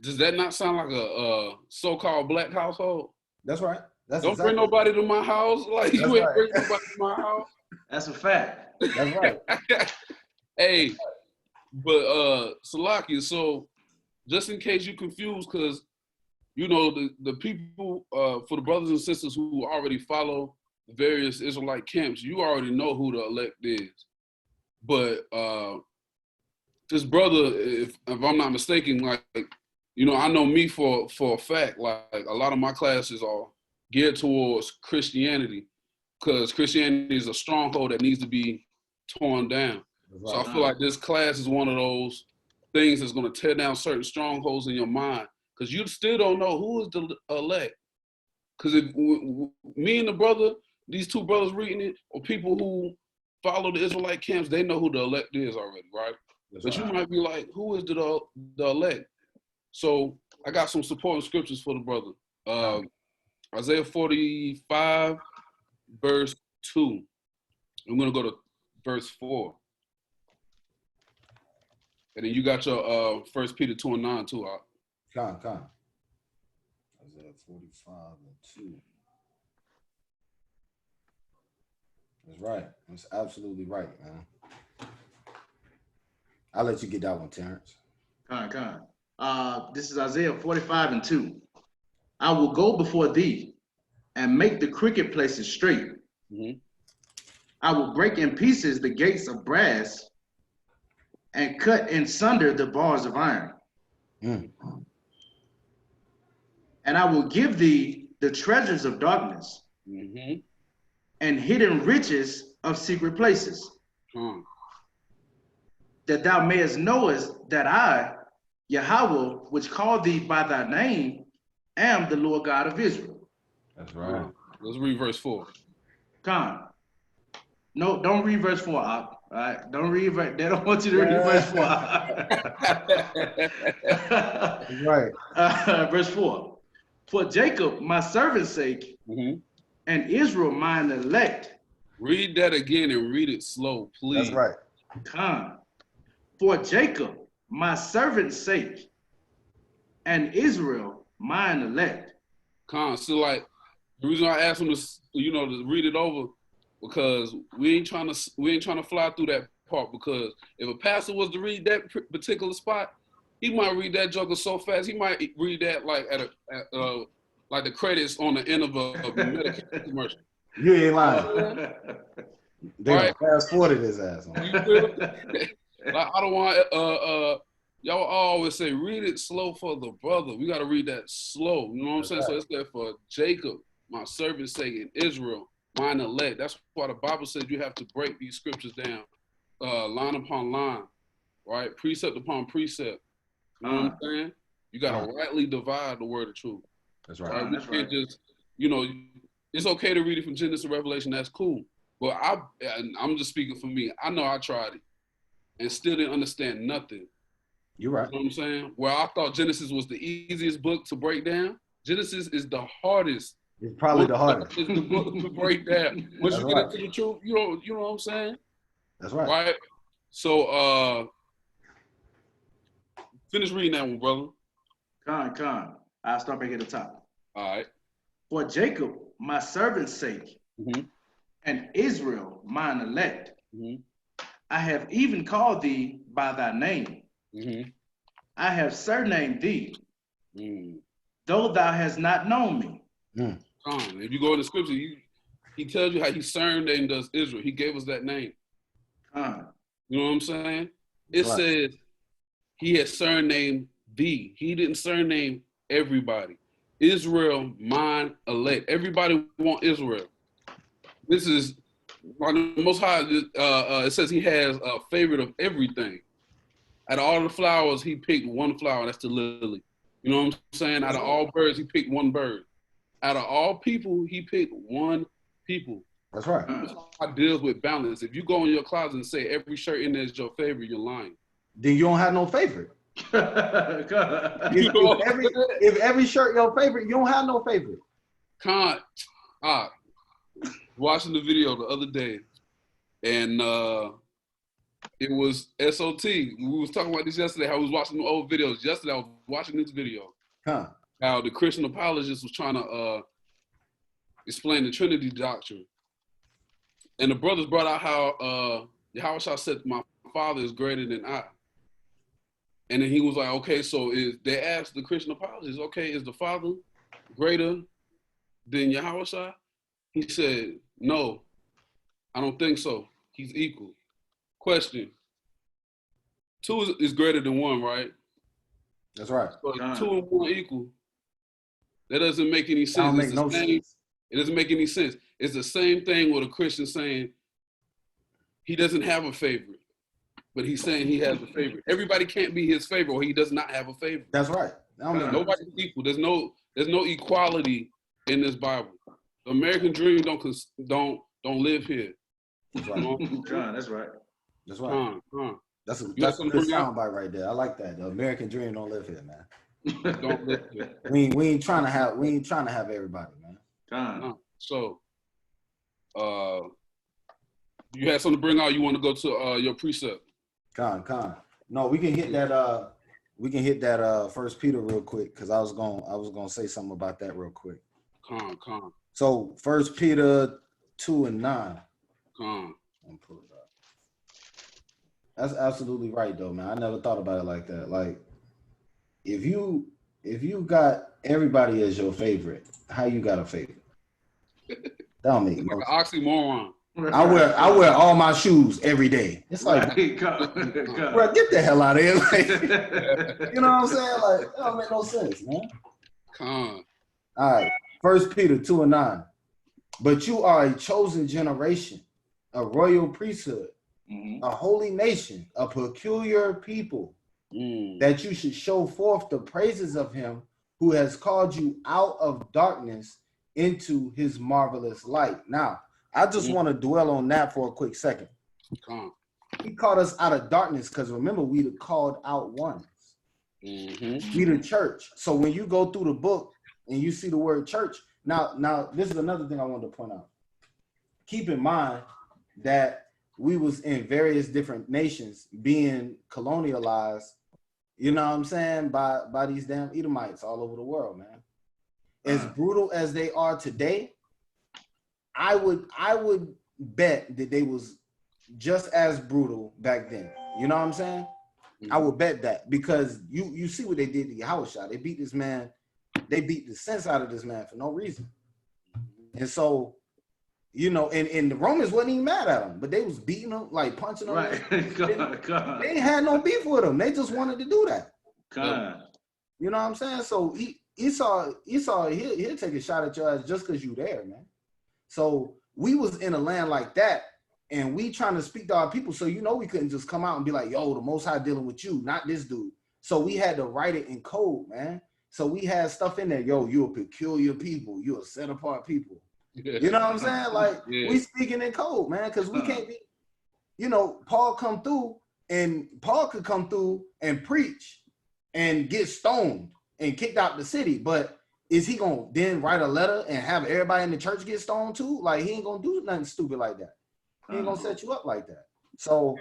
does that not sound like a so-called black household? That's right. Don't bring nobody to my house. Like you ain't bring nobody to my house. That's a fact. That's right. Hey, but Salaki, so just in case you confused, because you know the people for the brothers and sisters who already follow the various Israelite camps, you already know who the elect is. But this brother, if I'm not mistaken, like you know, I know me for a fact, like a lot of my classes are geared towards Christianity, because Christianity is a stronghold that needs to be torn down. Right. So I feel like this class is one of those things that's going to tear down certain strongholds in your mind, because you still don't know who is the elect. Because if me and the brother, these two brothers reading it, or people who follow the Israelite camps, they know who the elect is already, right? That's but right. You might be like, who is the elect? So I got some supporting scriptures for the brother. Isaiah 45, verse 2. I'm going to go to verse 4. And then you got your 1 Peter 2 and 9 too. Come. Isaiah 45 and 2. That's right. That's absolutely right, man. I'll let you get that one, Terrence. This is Isaiah 45 and 2. I will go before thee and make the crooked places straight. Mm-hmm. I will break in pieces the gates of brass and cut in sunder the bars of iron. Mm. And I will give thee the treasures of darkness Mm-hmm. and hidden riches of secret places, that thou mayest knowest that I, Yahweh, which called thee by thy name, am the Lord God of Israel. That's right. Let's read verse 4. Con. No, don't read verse 4, Op. All right? Don't read verse. They don't want you to read verse 4. Right. Verse 4. For Jacob, my servant's sake, Mm-hmm. and Israel, mine elect. Read that again and read it slow, please. That's right. Con. For Jacob, my servant's sake, and Israel, mine elect. Con. So like the reason I asked him to, to read it over, because we ain't trying to fly through that part, because if a pastor was to read that particular spot, he might read that joker so fast he might read that like like the credits on the end of a medication commercial. You ain't lying. They Right. fast forwarded his ass on. Like I don't want y'all always say read it slow for the brother. We got to read that slow. You know what I'm saying? Right. So it's there for Jacob, my servant's sake, in Israel, mine elect. That's why the Bible says you have to break these scriptures down, line upon line, right? Precept upon precept. You know what I'm saying? You got to rightly divide the word of truth. That's right. We can't just, it's okay to read it from Genesis to Revelation. That's cool. But I'm just speaking for me. I know I tried it and still didn't understand nothing. You're right. You know what I'm saying? Where I thought Genesis was the easiest book to break down, Genesis is the hardest. It's probably the hardest. It's the book to break down. Once you get into the truth, you know what I'm saying? That's right. Right? So finish reading that one, brother. Con. I'll start back at the top. All right. For Jacob, my servant's sake, and Israel, mine elect, I have even called thee by thy name. I have surnamed thee, though thou hast not known me. If you go in the scripture, he tells you how he surnamed us Israel. He gave us that name. You know what I'm saying? It says he has surnamed thee. He didn't surname everybody. Israel, mine elect. Everybody want Israel. This is the Most High. It says he has a favorite of everything. Out of all the flowers, he picked one flower. That's the lily. You know what I'm saying? Out of all birds, he picked one bird. Out of all people, he picked one people. That's right. I deals with balance. If you go in your closet and say every shirt in there is your favorite, you're lying. Then you don't have no favorite. if every shirt your favorite, you don't have no favorite. Watching the video the other day, and it was SOT. We was talking about this yesterday. I was watching the old videos. Yesterday I was watching this video. How the Christian apologist was trying to explain the Trinity doctrine. And the brothers brought out how Yahweh said, my Father is greater than I. And then he was like, okay, so they asked the Christian apologist, okay, is the Father greater than Yahweh? He said, no, I don't think so. He's equal. Question. 2 is greater than 1, right? That's right. So 2 and 1 equal. That doesn't make any sense. Don't make no sense. It doesn't make any sense. It's the same thing with a Christian saying he doesn't have a favorite, but he's saying he has a favorite. Everybody can't be his favorite, or he does not have a favorite. That's right. Nobody's equal. There's no equality in this Bible. The American dream don't live here. That's right. That's right. That's right. That's a good soundbite right there. I like that. The American dream don't live here, man. Don't live here. We ain't trying to have everybody, man. So, you had something to bring out. You want to go to your precept? No, we can hit that. We can hit that First Peter real quick because I was gonna say something about that real quick. Con. So First Peter 2:9. Con. I'm pull it up. That's absolutely right though, man. I never thought about it like that. Like if you got everybody as your favorite, how you got a favorite? That don't make no sense. Like an oxymoron. I wear all my shoes every day. It's like, bro, get the hell out of here. Like, you know what I'm saying? Like, that don't make no sense, man. Con. All right. First Peter 2:9. But you are a chosen generation, a royal priesthood, a holy nation, a peculiar people, that you should show forth the praises of him who has called you out of darkness into his marvelous light. Now, I just want to dwell on that for a quick second. He called us out of darkness because remember, we the called out ones. We the church. So when you go through the book and you see the word church, now this is another thing I wanted to point out. Keep in mind that we was in various different nations being colonialized, you know what I'm saying, by these damn Edomites all over the world, man. As brutal as they are today, I would bet that they was just as brutal back then. You know what I'm saying? I would bet that because you see what they did to Yahushua. They beat this man. They beat the sense out of this man for no reason. And so, you know, and the Romans wasn't even mad at him, but they was beating him, like punching him. Right. They ain't had no beef with him. They just wanted to do that. You know what I'm saying? So Esau, he'll take a shot at your ass just because you there, man. So we was in a land like that, and we trying to speak to our people. So, you know, we couldn't just come out and be like, yo, the Most High dealing with you, not this dude. So we had to write it in code, man. So we had stuff in there. Yo, you a peculiar people. You a set apart people. You know what I'm saying? Like we speaking in code, man, because we can't be, you know, Paul could come through and preach and get stoned and kicked out the city, but is he gonna then write a letter and have everybody in the church get stoned too? Like, he ain't gonna do nothing stupid like that. He ain't gonna set you up like that. So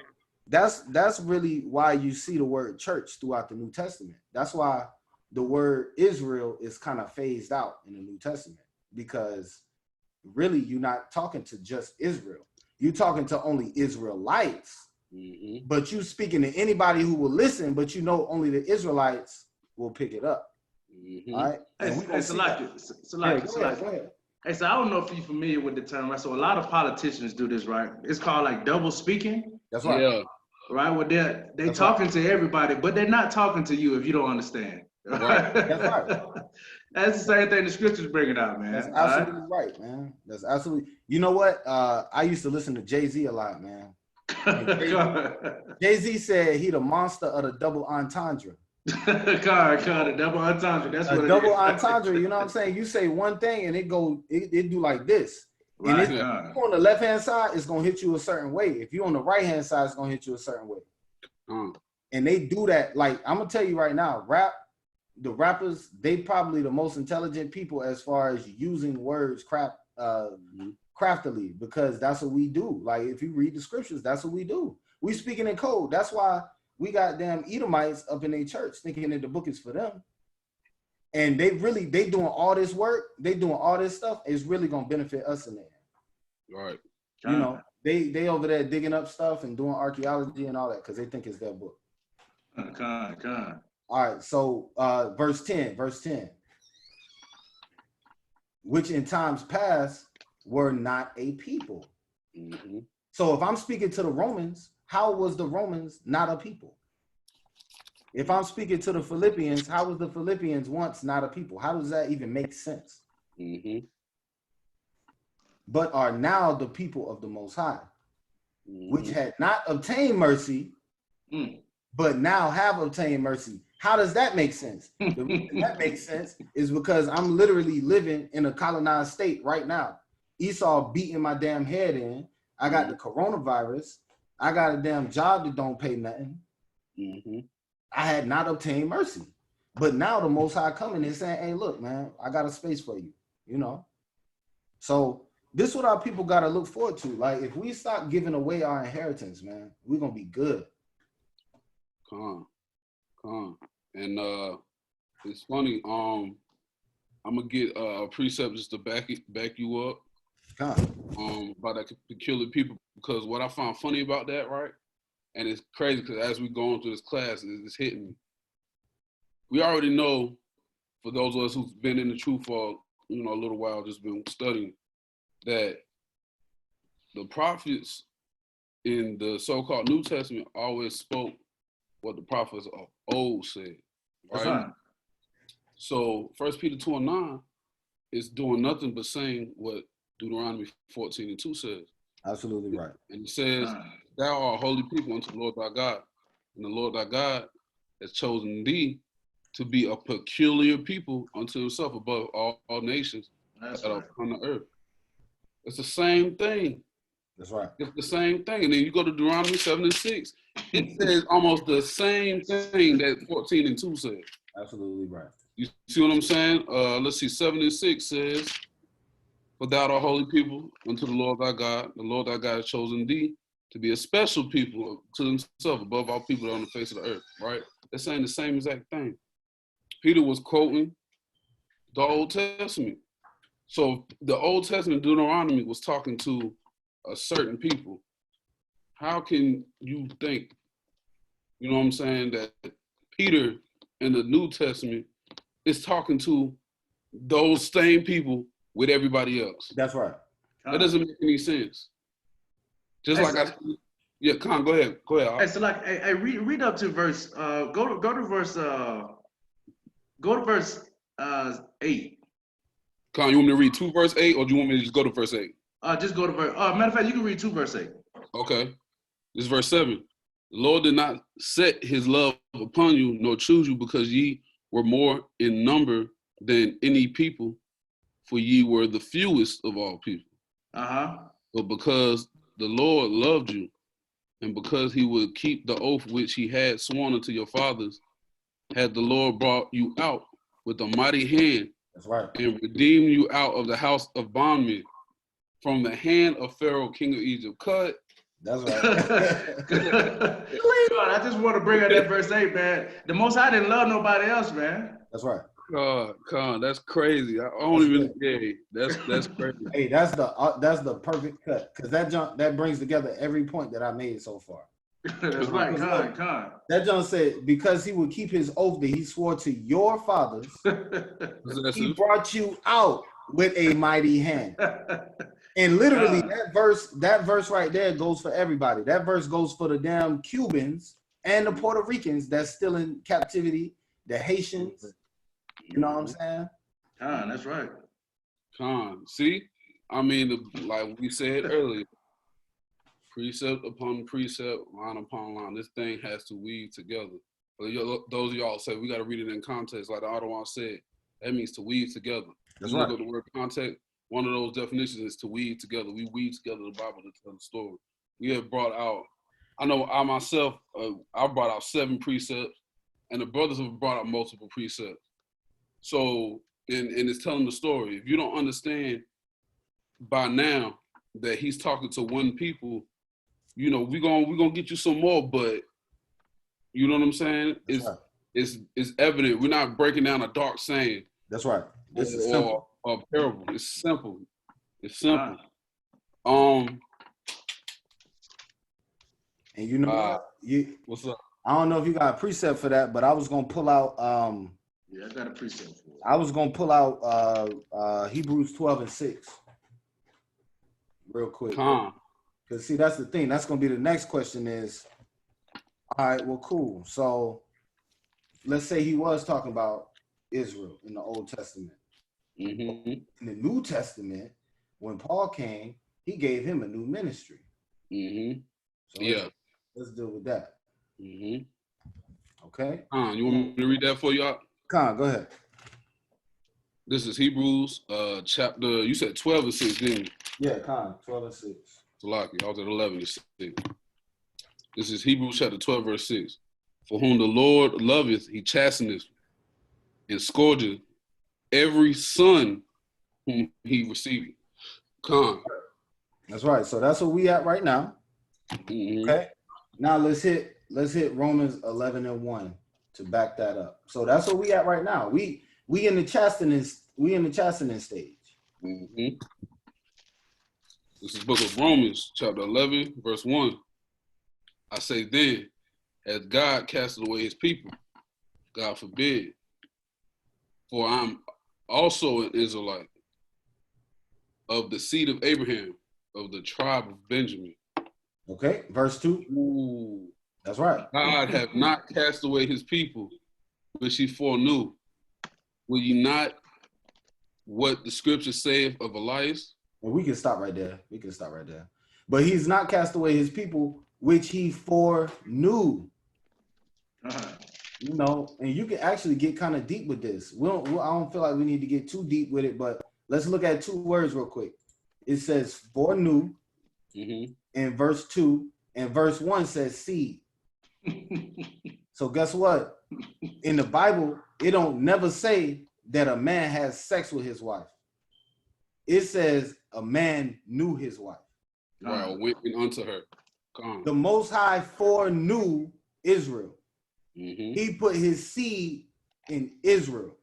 that's really why you see the word church throughout the New Testament. That's why the word Israel is kind of phased out in the New Testament, because really you're not talking to just Israel. You're talking to only Israelites, but you speaking to anybody who will listen, but you know only the Israelites will pick it up. All right. Hey, Salaki. Hey, so I don't know if you're familiar with the term, right? So a lot of politicians do this, right? It's called like double speaking. That's right. Yeah. Right? Well, they talking to everybody, but they're not talking to you if you don't understand. Right. That's right. That's the same thing the scriptures bring it out, man. That's absolutely right, man. That's absolutely. You know what? I used to listen to Jay-Z a lot, man. Jay-Z said he the monster of the double entendre. The double entendre. That's what it is. Double entendre. You know what I'm saying? You say one thing and it do like this. Right. And if you're on the left hand side, it's gonna hit you a certain way. If you're on the right hand side, it's gonna hit you a certain way. And they do that. Like, I'm gonna tell you right now, the rappers, they probably the most intelligent people as far as using words craftily, because that's what we do. Like, if you read the scriptures, that's what we do. We speaking in code. That's why we got damn Edomites up in their church thinking that the book is for them. And they doing all this work, they doing all this stuff, it's really gonna benefit us in there. Right. You know, they over there digging up stuff and doing archaeology and all that because they think it's their book. All right, so verse 10, which in times past were not a people. So if I'm speaking to the Romans, how was the Romans not a people? If I'm speaking to the Philippians, how was the Philippians once not a people? How does that even make sense? But are now the people of the Most High, which had not obtained mercy, but now have obtained mercy. How does that make sense? The reason that makes sense is because I'm literally living in a colonized state right now. Esau beating my damn head in. I got the coronavirus. I got a damn job that don't pay nothing. I had not obtained mercy. But now the Most High coming and saying, hey, look, man, I got a space for you, you know? So this is what our people got to look forward to. Like, if we stop giving away our inheritance, man, we're going to be good. And it's funny. I'm gonna get a precept just to back you up about that peculiar people, because what I found funny about that, right? And it's crazy because as we go on through this class, it's hitting me. We already know, for those of us who've been in the truth for a little while, just been studying, that the prophets in the so-called New Testament always spoke what the prophets of old said, right? So 1 Peter 2:9 is doing nothing but saying what Deuteronomy 14:2 says. Absolutely right. And it says, thou art a holy people unto the Lord thy God, and the Lord thy God has chosen thee to be a peculiar people unto himself above all nations that are upon the earth. It's the same thing. That's right. It's the same thing. And then you go to Deuteronomy 7:6, it says almost the same thing that 14:2 says. Absolutely right. You see what I'm saying? Let's see, 7:6 says, for thou art holy people unto the Lord thy God. The Lord thy God has chosen thee to be a special people to himself above all people that are on the face of the earth, right? They're saying the same exact thing. Peter was quoting the Old Testament. So the Old Testament, Deuteronomy, was talking to a certain people. How can you think, you know what I'm saying, that Peter in the New Testament is talking to those same people with everybody else? That's right. That doesn't make any sense. Just like Khan, go ahead. Hey, so like, I read up to verse. Go to verse 8. Khan, you want me to read 2 verse 8, or do you want me to just go to verse 8? Just go to verse. Matter of fact, you can read 2 verse 8. Okay. This is verse 7. The Lord did not set his love upon you, nor choose you, because ye were more in number than any people, for ye were the fewest of all people. But because the Lord loved you, and because he would keep the oath which he had sworn unto your fathers, had the Lord brought you out with a mighty hand. That's right. And redeemed you out of the house of bondmen, from the hand of Pharaoh, king of Egypt. Cut. That's right. I just want to bring out that verse 8, man. The Most High didn't love nobody else, man. That's right. Con, that's crazy. I don't even. Yeah, that's crazy. Hey, that's the perfect cut, because that brings together every point that I made so far. That's right, Con. That John said, because he would keep his oath that he swore to your fathers, he brought you out with a mighty hand. And literally, that verse right there goes for everybody. That verse goes for the damn Cubans and the Puerto Ricans that's still in captivity, the Haitians. You know what I'm saying? Con, that's right. Con, see? I mean, like we said earlier, precept upon precept, line upon line, this thing has to weave together. But those of y'all say we got to read it in context, like the Ottawa said. That means to weave together. That's you right. Look at the word context. One of those definitions is to weave together. We weave together the Bible to tell the story. We have brought out, I know I myself, I brought out 7 precepts, and the brothers have brought out multiple precepts. So, and it's telling the story. If you don't understand by now that he's talking to one people, you know, we're gonna get you some more, but you know what I'm saying? It's evident. We're not breaking down a dark saying. That's right. This is simple. Or parable. It's simple. It's simple. And you know what's up? I don't know if you got a precept for that, but I was gonna pull out yeah, I got a precept for it. I was gonna pull out Hebrews 12:6 real quick. Because see, that's the thing. That's gonna be the next question is, all right, well, cool. So let's say he was talking about Israel in the Old Testament. Mm-hmm. In the New Testament, when Paul came, he gave him a new ministry. Mm-hmm. So let's deal with that. Mm-hmm. Okay. You want me to read that for y'all? Khan, go ahead. This is Hebrews chapter, you said 12:6, didn't you? Yeah, Khan, 12:6. Salaki, I was at 11:6. This is Hebrews chapter 12, verse 6. For whom the Lord loveth, he chasteneth and scourgeth every son whom he receiveth. Khan. That's right. So that's where we at right now. Mm-hmm. Okay. Now let's hit Romans 11:1. to back that up. So that's where we at right now. We in the chastening stage. Mm-hmm. This is book of Romans, chapter 11, verse 1. I say then, as God casted away his people, God forbid, for I'm also an Israelite, of the seed of Abraham, of the tribe of Benjamin. Okay, verse 2. Ooh. That's right. God hath not cast away his people, which he foreknew. Will ye not what the scripture saith of Elias? And we can stop right there. But he's not cast away his people, which he foreknew. You know, and you can actually get kind of deep with this. I don't feel like we need to get too deep with it, but let's look at two words real quick. It says foreknew in verse 2, and verse 1 says seed. So guess what? In the Bible, it don't never say that a man has sex with his wife. It says a man knew his wife. Right, went unto her. The Most High foreknew Israel. He put his seed in Israel.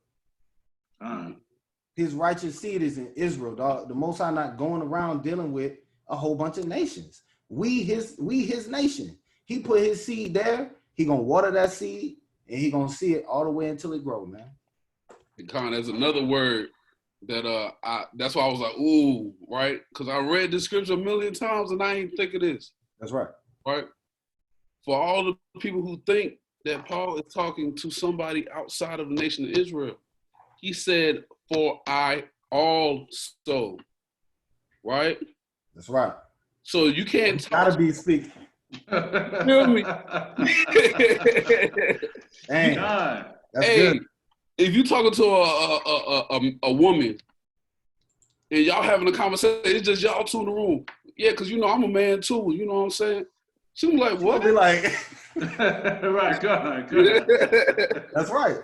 His righteous seed is in Israel, dog. The Most High not going around dealing with a whole bunch of nations. We his nation. He put his seed there. He gonna water that seed, and he gonna see it all the way until it grow, man. And there's another word that that's why I was like, ooh, right? Because I read the scripture a million times and I ain't think of this. That's right. Right? For all the people who think that Paul is talking to somebody outside of the nation of Israel, he said, for I also. Right? That's right. So you can't talk. Gotta be speaking. Feel me? Dang, that's hey, good. If you talking to a woman and y'all having a conversation, it's just y'all two in the room. Yeah, because I'm a man too. You know what I'm saying? She was like, what? Be like, right, God. That's right.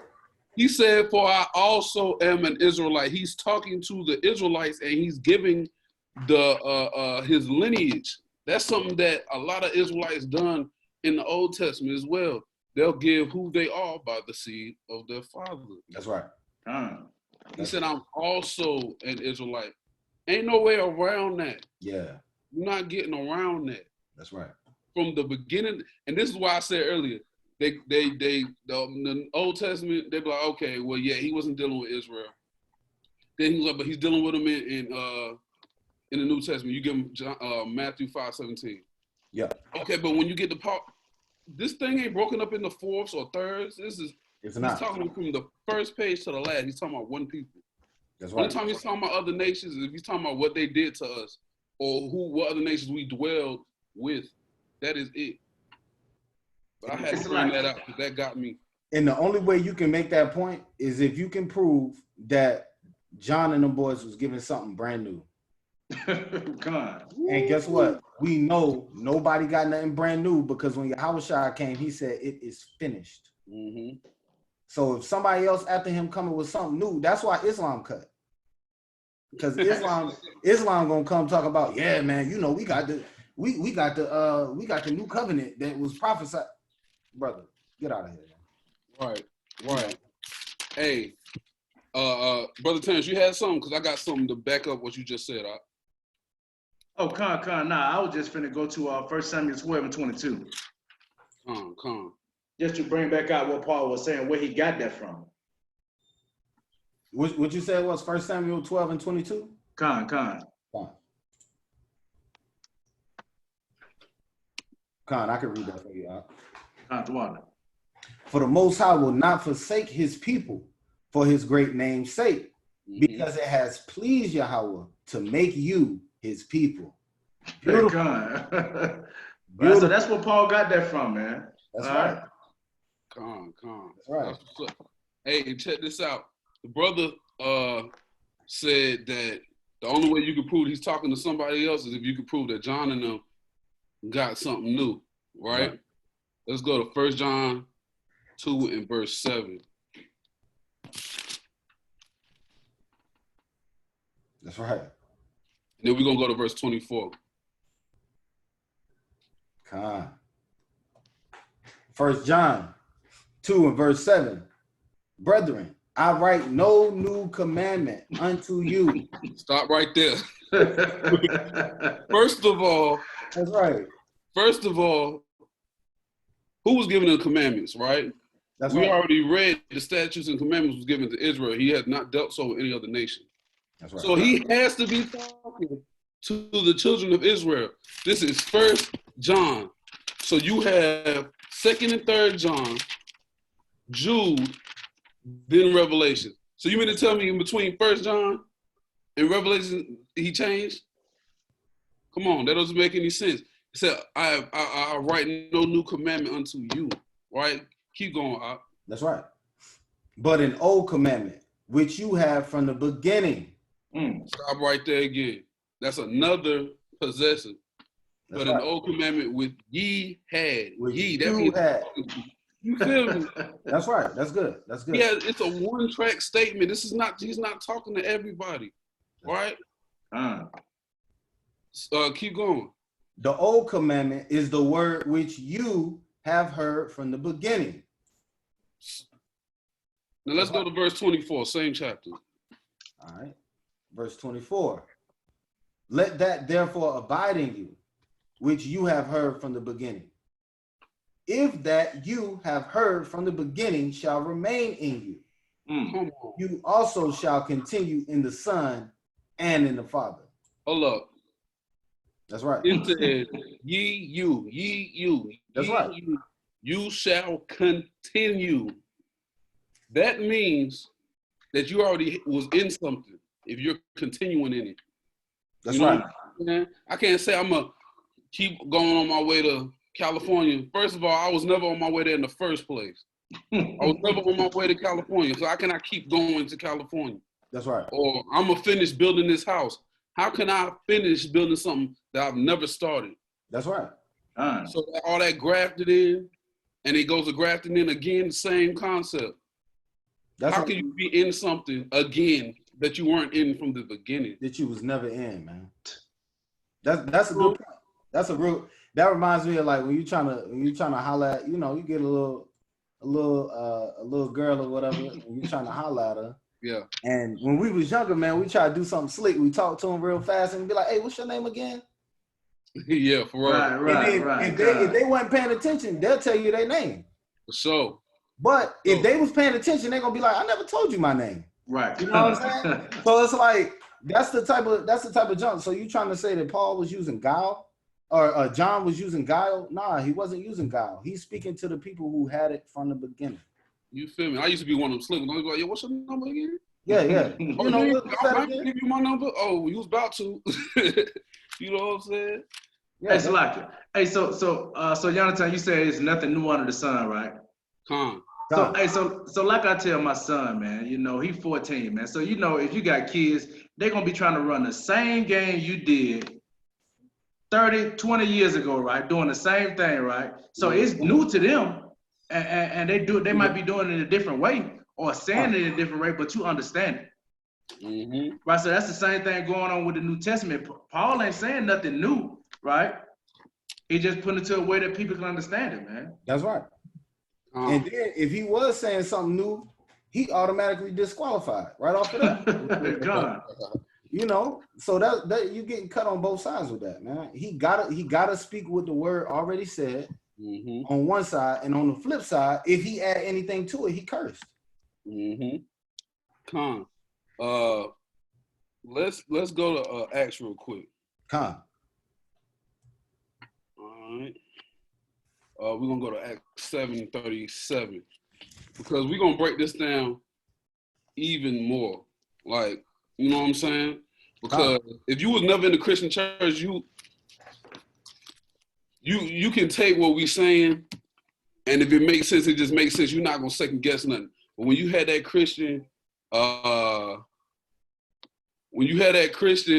He said, for I also am an Israelite. He's talking to the Israelites and he's giving his lineage. That's something that a lot of Israelites done in the Old Testament as well. They'll give who they are by the seed of their father. That's right. He said, I'm also an Israelite. Ain't no way around that. Yeah. You're not getting around that. That's right. From the beginning, and this is why I said earlier, the Old Testament, they be like, okay, well, yeah, he wasn't dealing with Israel. Then he was like, but he's dealing with them in the New Testament. You give him Matthew 5:17. Yeah. Okay, but when you get to Paul, this thing ain't broken up into fourths or thirds. He's talking from the first page to the last. He's talking about one people. That's right. Only time he's talking about other nations is if he's talking about what they did to us or what other nations we dwelled with. That is it. But I had to bring that out because that got me. And the only way you can make that point is if you can prove that John and them boys was given something brand new. God. And guess what? We know nobody got nothing brand new because when Yahushua came, he said it is finished. So if somebody else after him coming with something new, that's why Islam cut. Because Islam gonna come talk about, yeah, man, we got the new covenant that was prophesied. Brother, get out of here. Right. Hey, Brother Terrence, you had something? Because I got something to back up what you just said. Oh, nah. I was just finna go to 1 Samuel 12:22. Just to bring back out what Paul was saying, where he got that from. What you said was 1 Samuel 12:22? Con, I can read that for you. For the Most High will not forsake his people for his great name's sake, because it has pleased Yahweh to make you his people. Beautiful. Beautiful. So that's where Paul got that from, man. That's right. That's right. Hey, check this out. The brother said that the only way you can prove he's talking to somebody else is if you can prove that John and them got something new, right? Let's go to 1 John 2 and verse 7. That's right. Then we're going to go to verse 24. 1 John 2 and verse 7. Brethren, I write no new commandment unto you. Stop right there. First of all, that's right. First of all, who was given the commandments, right? We already read the statutes and commandments was given to Israel. He has not dealt so with any other nation. That's right. So he has to be talking to the children of Israel. This is 1 John. So you have 2nd and 3rd John, Jude, then Revelation. So you mean to tell me in between 1 John and Revelation he changed? Come on, that doesn't make any sense. He said, I write no new commandment unto you, right? Keep going, Op. That's right. But an old commandment, which you have from the beginning. Stop right there again. That's another possessive. But an old commandment with ye had. With ye, that means had. You feel me? That's right. That's good. That's good. Yeah, it's a one-track statement. This is not, he's not talking to everybody, right? Keep going. The old commandment is the word which you have heard from the beginning. Now let's go to verse 24, same chapter. All right. Verse 24. Let that therefore abide in you, which you have heard from the beginning. If that you have heard from the beginning shall remain in you, you also shall continue in the Son and in the Father. Hold up. That's right. It said, ye, you. That's right. You shall continue. That means that you already was in something if you're continuing in it. That's right. I can't say I'm going to keep going on my way to California. First of all, I was never on my way there in the first place. I was never on my way to California. So how can I keep going to California? That's right. Or I'm going to finish building this house. How can I finish building something that I've never started? That's right. So all that grafted in, and it goes to grafting in again, the same concept. How can you be in something again that you weren't in from the beginning? That you was never in, man. That's a good point. That's a real. That reminds me of like when you're trying to holler at, you know, you get a little girl or whatever, and you're trying to holler at her. Yeah. And when we was younger, man, we try to do something slick. We talk to them real fast and be like, "Hey, what's your name again?" Yeah, for real. Right. If they weren't paying attention, they'll tell you their name. For sure. But if they was paying attention, they're gonna be like, "I never told you my name." Right. You know what I'm saying? So it's like that's the type of junk. So you trying to say that Paul was using guile, or John was using guile? Nah, he wasn't using guile. He's speaking to the people who had it from the beginning. You feel me? I used to be one of them slick. I was like, "Yo, what's your number again?" Yeah. You know, I give you my number. Oh, you was about to. You know what I'm saying? Yeah, hey, Salaki. Hey, so Jonathan, you said it's nothing new under the sun, right? So like I tell my son, man, you know, he's 14, man. So, you know, if you got kids, they're going to be trying to run the same game you did 30, 20 years ago, right? Doing the same thing, right? So it's new to them, and they might be doing it in a different way or saying it in a different way, but you understand it. Right? So that's the same thing going on with the New Testament. Paul ain't saying nothing new, right? He just put it to a way that people can understand it, man. That's right. And then if he was saying something new, he automatically disqualified right off of that. You know, so that you getting cut on both sides with that, man. He gotta speak what the word already said on one side, and on the flip side, if he add anything to it, he cursed. Let's go to Acts real quick. All right. We're going to go to Acts 7:37 because we're going to break this down even more. Like, you know what I'm saying? Because if you was never in the Christian church, you can take what we saying, and if it makes sense, it just makes sense. You're not going to second guess nothing. But when you had that Christian,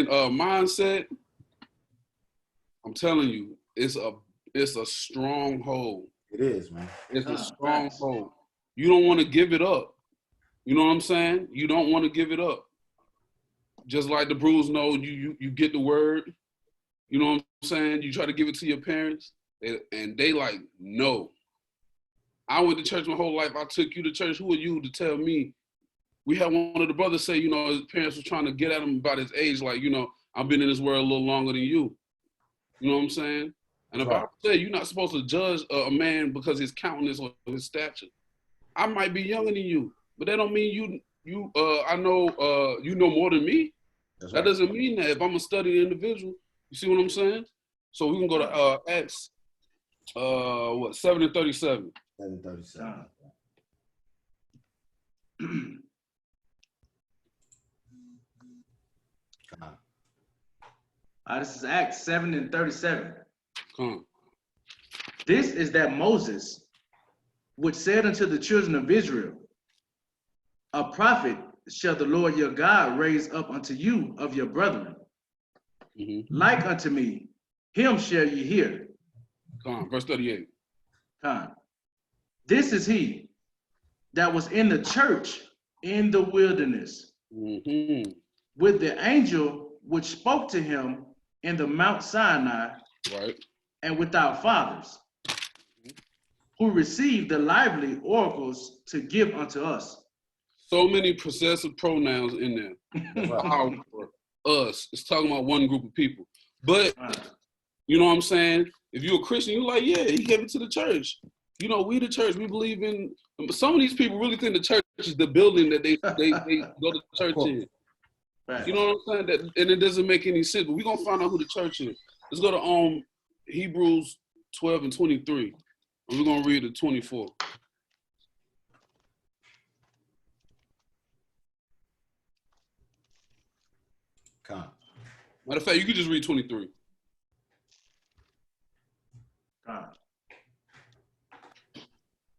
mindset, I'm telling you, it's a stronghold. It is, man. It's a stronghold. You don't want to give it up. You know what I'm saying? You don't want to give it up. Just like the Brews know, you get the word. You know what I'm saying? You try to give it to your parents, and they like, no. I went to church my whole life. I took you to church. Who are you to tell me? We had one of the brothers say, you know, his parents were trying to get at him about his age. Like, you know, I've been in this world a little longer than you. You know what I'm saying? And the Bible says you're not supposed to judge a man because his countenance or his stature. I might be younger than you, but that don't mean I know you know more than me. That doesn't mean that if I'm a study individual. You see what I'm saying? So we can go to Acts 7 and 37. 7 and 37. This is Acts 7 and 37. Come on. This is that Moses, which said unto the children of Israel, a prophet shall the Lord your God raise up unto you of your brethren, like unto me, him shall ye hear. Come on, verse 38. This is he that was in the church in the wilderness with the angel which spoke to him in the Mount Sinai, and without fathers, who received the lively oracles to give unto us. So many possessive pronouns in there. Our, us. It's talking about one group of people. But, you know what I'm saying? If you're a Christian, you're like, yeah, he gave it to the church. You know, we the church, we believe in. Some of these people really think the church is the building that they go to church in. You know what I'm saying? And it doesn't make any sense. But we're going to find out who the church is. Let's go to Hebrews 12 and 23. And we're going to read the 24. Matter of fact, you could just read 23.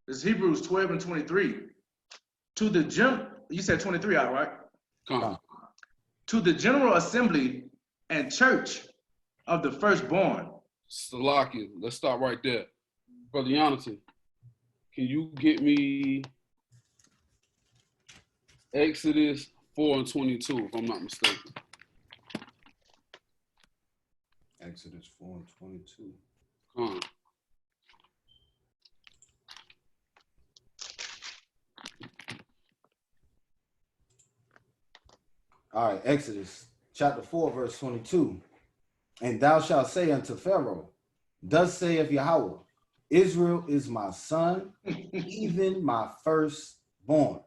This is Hebrews 12 and 23. You said 23, all right? To the general assembly and church of the firstborn. Salaki, let's stop right there. Brother Jonathan, can you get me Exodus 4 and 22, if I'm not mistaken? Exodus 4 and 22. All right, Exodus chapter 4, verse 22. And thou shalt say unto Pharaoh, thus saith Yahweh, Israel is my son, even my firstborn.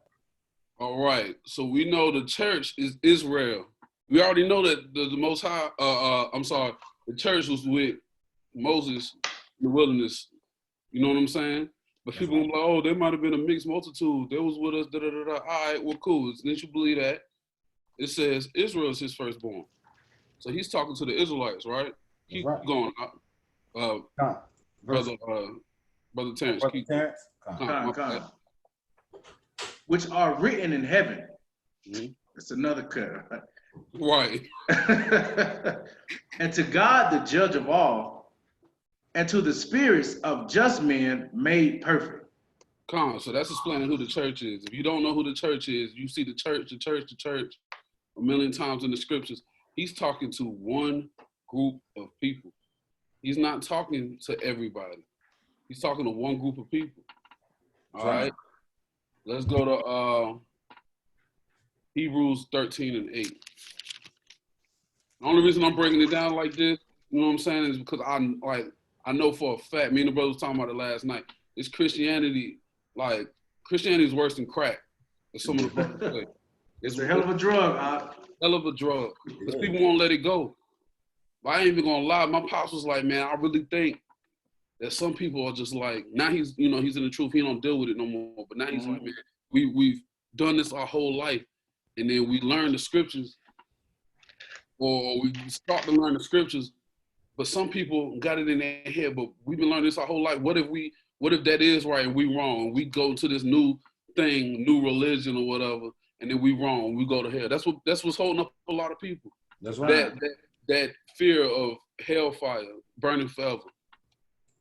All right, so we know the church is Israel. We already know that the Most High, the church was with Moses in the wilderness. You know what I'm saying? But people are like, oh, there might have been a mixed multitude. They was with us, da-da-da-da. All right, well, cool. Didn't you believe that? It says Israel is his firstborn. So he's talking to the Israelites, right? Keep going. Brother Terrence. Which are written in heaven. It's another cut. Right. And to God, the judge of all, and to the spirits of just men made perfect. So that's explaining who the church is. If you don't know who the church is, you see the church a million times in the scriptures. He's talking to one group of people. He's not talking to everybody. He's talking to one group of people. All right. Let's go to Hebrews 13 and 8. The only reason I'm breaking it down like this, you know what I'm saying, is because I know for a fact, me and the brother was talking about it last night, it's Christianity, Christianity is worse than crack, as some of the brothers say. It's a hell of a drug, hell of a drug, because people won't let it go. But I ain't even gonna lie, my pops was like, man, I really think that some people are just like, now he's in the truth, he don't deal with it no more, but now he's like, man, we've done this our whole life, and then we learn the scriptures, or we start to learn the scriptures, but some people got it in their head, but we've been learning this our whole life. What if that is right and we wrong? We go to this new thing, new religion or whatever, and then we wrong, we go to hell. That's what's holding up a lot of people. That's right. That fear of hellfire, burning forever.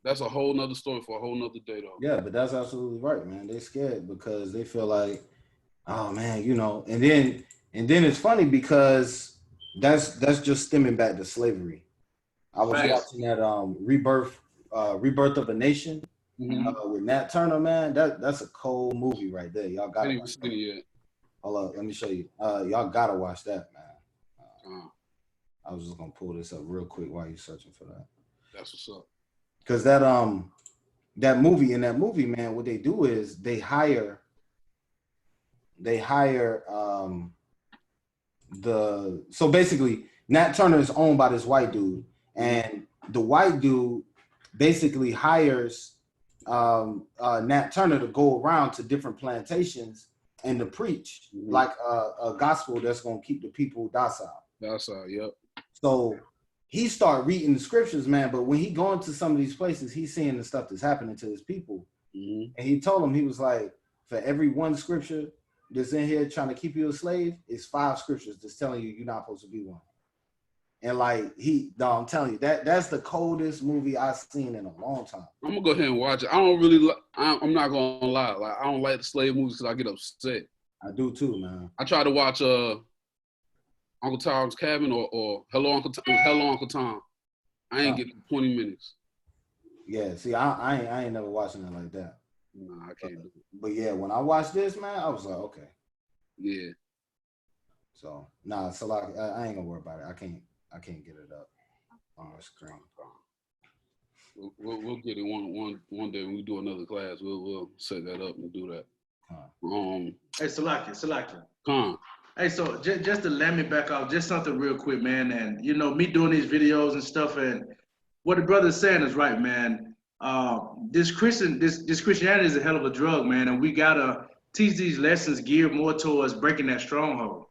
That's a whole nother story for a whole nother day, though. Yeah, but that's absolutely right, man. They're scared because they feel like, oh man, and then it's funny because that's just stemming back to slavery. I was watching that Rebirth of a Nation with Nat Turner, man. That's a cold movie right there. Y'all got to watch that. Yet. Hold up, let me show you. Y'all gotta watch that, man. I was just gonna pull this up real quick while you're searching for that. That's what's up. Because that movie, man, what they do is they hire so basically Nat Turner is owned by this white dude, and the white dude basically hires Nat Turner to go around to different plantations and to preach like a gospel that's gonna keep the people docile. Docile, yep. So he started reading the scriptures, man. But when he going to some of these places, he's seeing the stuff that's happening to his people. And he told them, he was like, for every one scripture that's in here trying to keep you a slave, it's 5 scriptures that's telling you you're not supposed to be one. And like I'm telling you, that's the coldest movie I've seen in a long time. I'm gonna go ahead and watch it. I don't really, I'm not gonna lie. Like, I don't like the slave movies because I get upset. I do too, man. I try to watch Uncle Tom's Cabin or Hello Uncle Tom. I ain't getting 20 minutes. Yeah, see, I ain't never watching it like that. Nah, I can't do it. But yeah, when I watched this, man, I was like, okay. Yeah. So so like I ain't gonna worry about it. I can't get it up on our screen. We'll get it one day when we do another class. We'll set that up and do that. Hey, Salakia. Con. Hey, so just to let me back off, just something real quick, man. And you know, me doing these videos and stuff, and what the brother's saying is right, man. This Christianity is a hell of a drug, man, and we gotta teach these lessons geared more towards breaking that stronghold.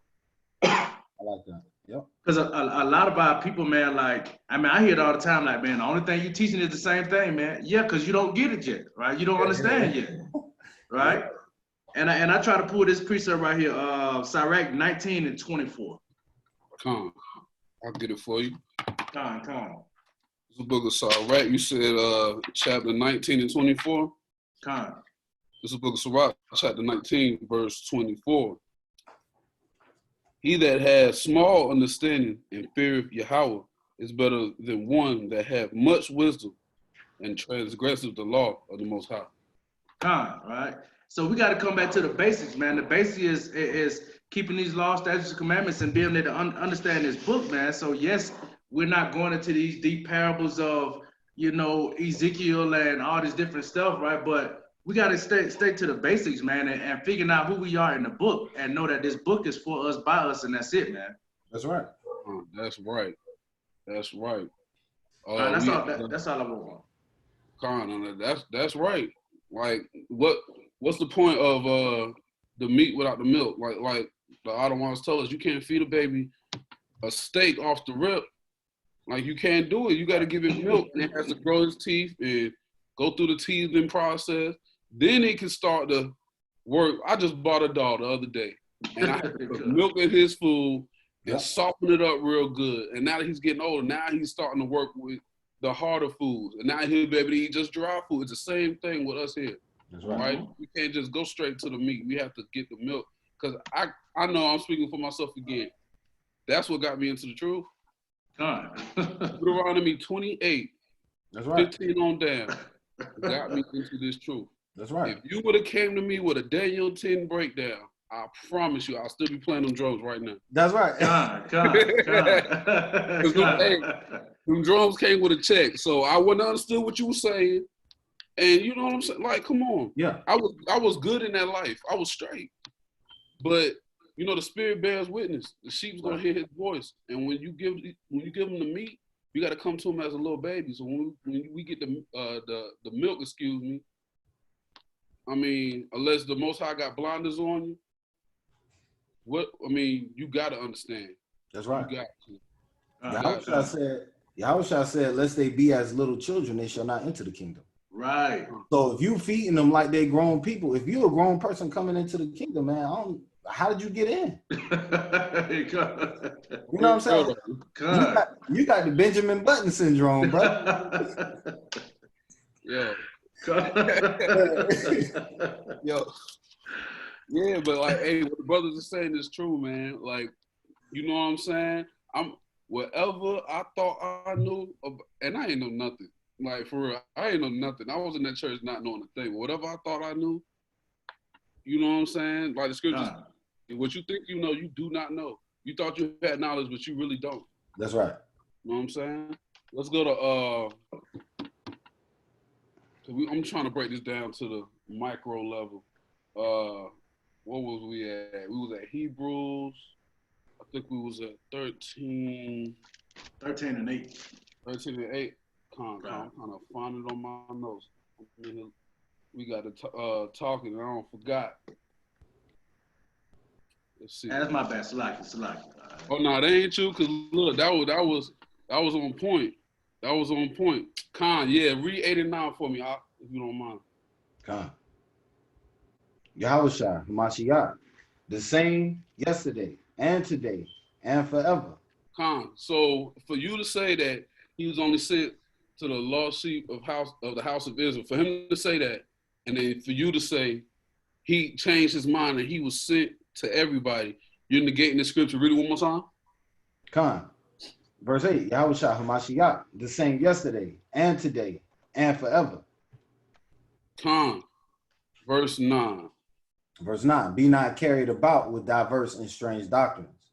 I like that. Yep. Because a lot of our people, man, like, I mean, I hear it all the time, like, man, the only thing you teaching is the same thing, man. Yeah, because you don't get it yet, right? You don't understand yet, right? And I try to pull this precept right here, Sirach 19 and 24. Come, I'll get it for you. Come. It's the book of Sirach. You said chapter 19 and 24? Come. This is the book of Sirach, chapter 19, verse 24. He that has small understanding and feareth Yahweh is better than one that hath much wisdom and transgresseth the law of the Most High. Come, right? So we got to come back to the basics, man. The basic is keeping these laws, statutes, and commandments, and being able to understand this book, man. So yes, we're not going into these deep parables of, you know, Ezekiel and all this different stuff, right? But we got to stay to the basics, man, and figuring out who we are in the book and know that this book is for us, by us, and that's it, man. That's right. That's right. That's right. That's all I want. Con, that's right. Like, what's the point of the meat without the milk? Like the Ottomans tell us, you can't feed a baby a steak off the rip. Like, you can't do it. You got to give it milk, and it has to grow its teeth and go through the teething process. Then it can start to work. I just bought a dog the other day, and I had to put milk in his food and soften it up real good. And now that he's getting older, now he's starting to work with the harder foods. And now he'll be able to eat just dry food. It's the same thing with us here. That's right. Right? We can't just go straight to the meat. We have to get the milk. Because I know I'm speaking for myself again. That's what got me into the truth. Deuteronomy 28, that's right. 15 on down, got me into this truth. That's right. If you would have came to me with a Daniel 10 breakdown, I promise you, I'll still be playing them drums right now. That's right. Them drums came with a check, so I wouldn't understood what you were saying. And you know what I'm saying? Like, come on. Yeah. I was good in that life. I was straight. But you know, the spirit bears witness. The sheep's gonna hear his voice. And when you give them the meat, you got to come to them as a little baby. So when we get the milk, excuse me. I mean, unless the Most High got blinders on you, you got to understand. That's right. You got to. Yahushua said, lest they be as little children, they shall not enter the kingdom. Right. So if you feeding them like they grown people, if you're a grown person coming into the kingdom, man, how did you get in? You know what I'm saying? You got the Benjamin Button syndrome, bro. Yeah. Yo. Yeah, but like, hey, what the brothers are saying is true, man. Like, you know what I'm saying? Whatever I thought I knew, and I ain't know nothing. Like, for real, I ain't know nothing. I was in that church not knowing a thing. Whatever I thought I knew, you know what I'm saying? Like the scriptures, what you think you know, you do not know. You thought you had knowledge, but you really don't. That's right. You know what I'm saying? Let's go to, I'm trying to break this down to the micro level. What was we at? We was at Hebrews. I think we was at 13. 13 and 8. 13 and 8. I'm trying to find it on my notes. We got to talking, and I don't forgot. Let's see. That's my bad. Select. Oh no, that ain't you. Cause look, that was on point. That was on point. Khan, yeah, read 8 and 9 for me, if you don't mind. Khan. Yahushua, Mashiach, the same yesterday and today and forever. Khan. So for you to say that he was only sent to the lost sheep of the house of Israel, for him to say that, and then for you to say he changed his mind and he was sent to everybody, you're negating the scripture. Read it one more time. Khan. Verse 8, Yahushua HaMashiach, the same yesterday and today and forever. Khan. Verse 9. Verse 9, be not carried about with diverse and strange doctrines,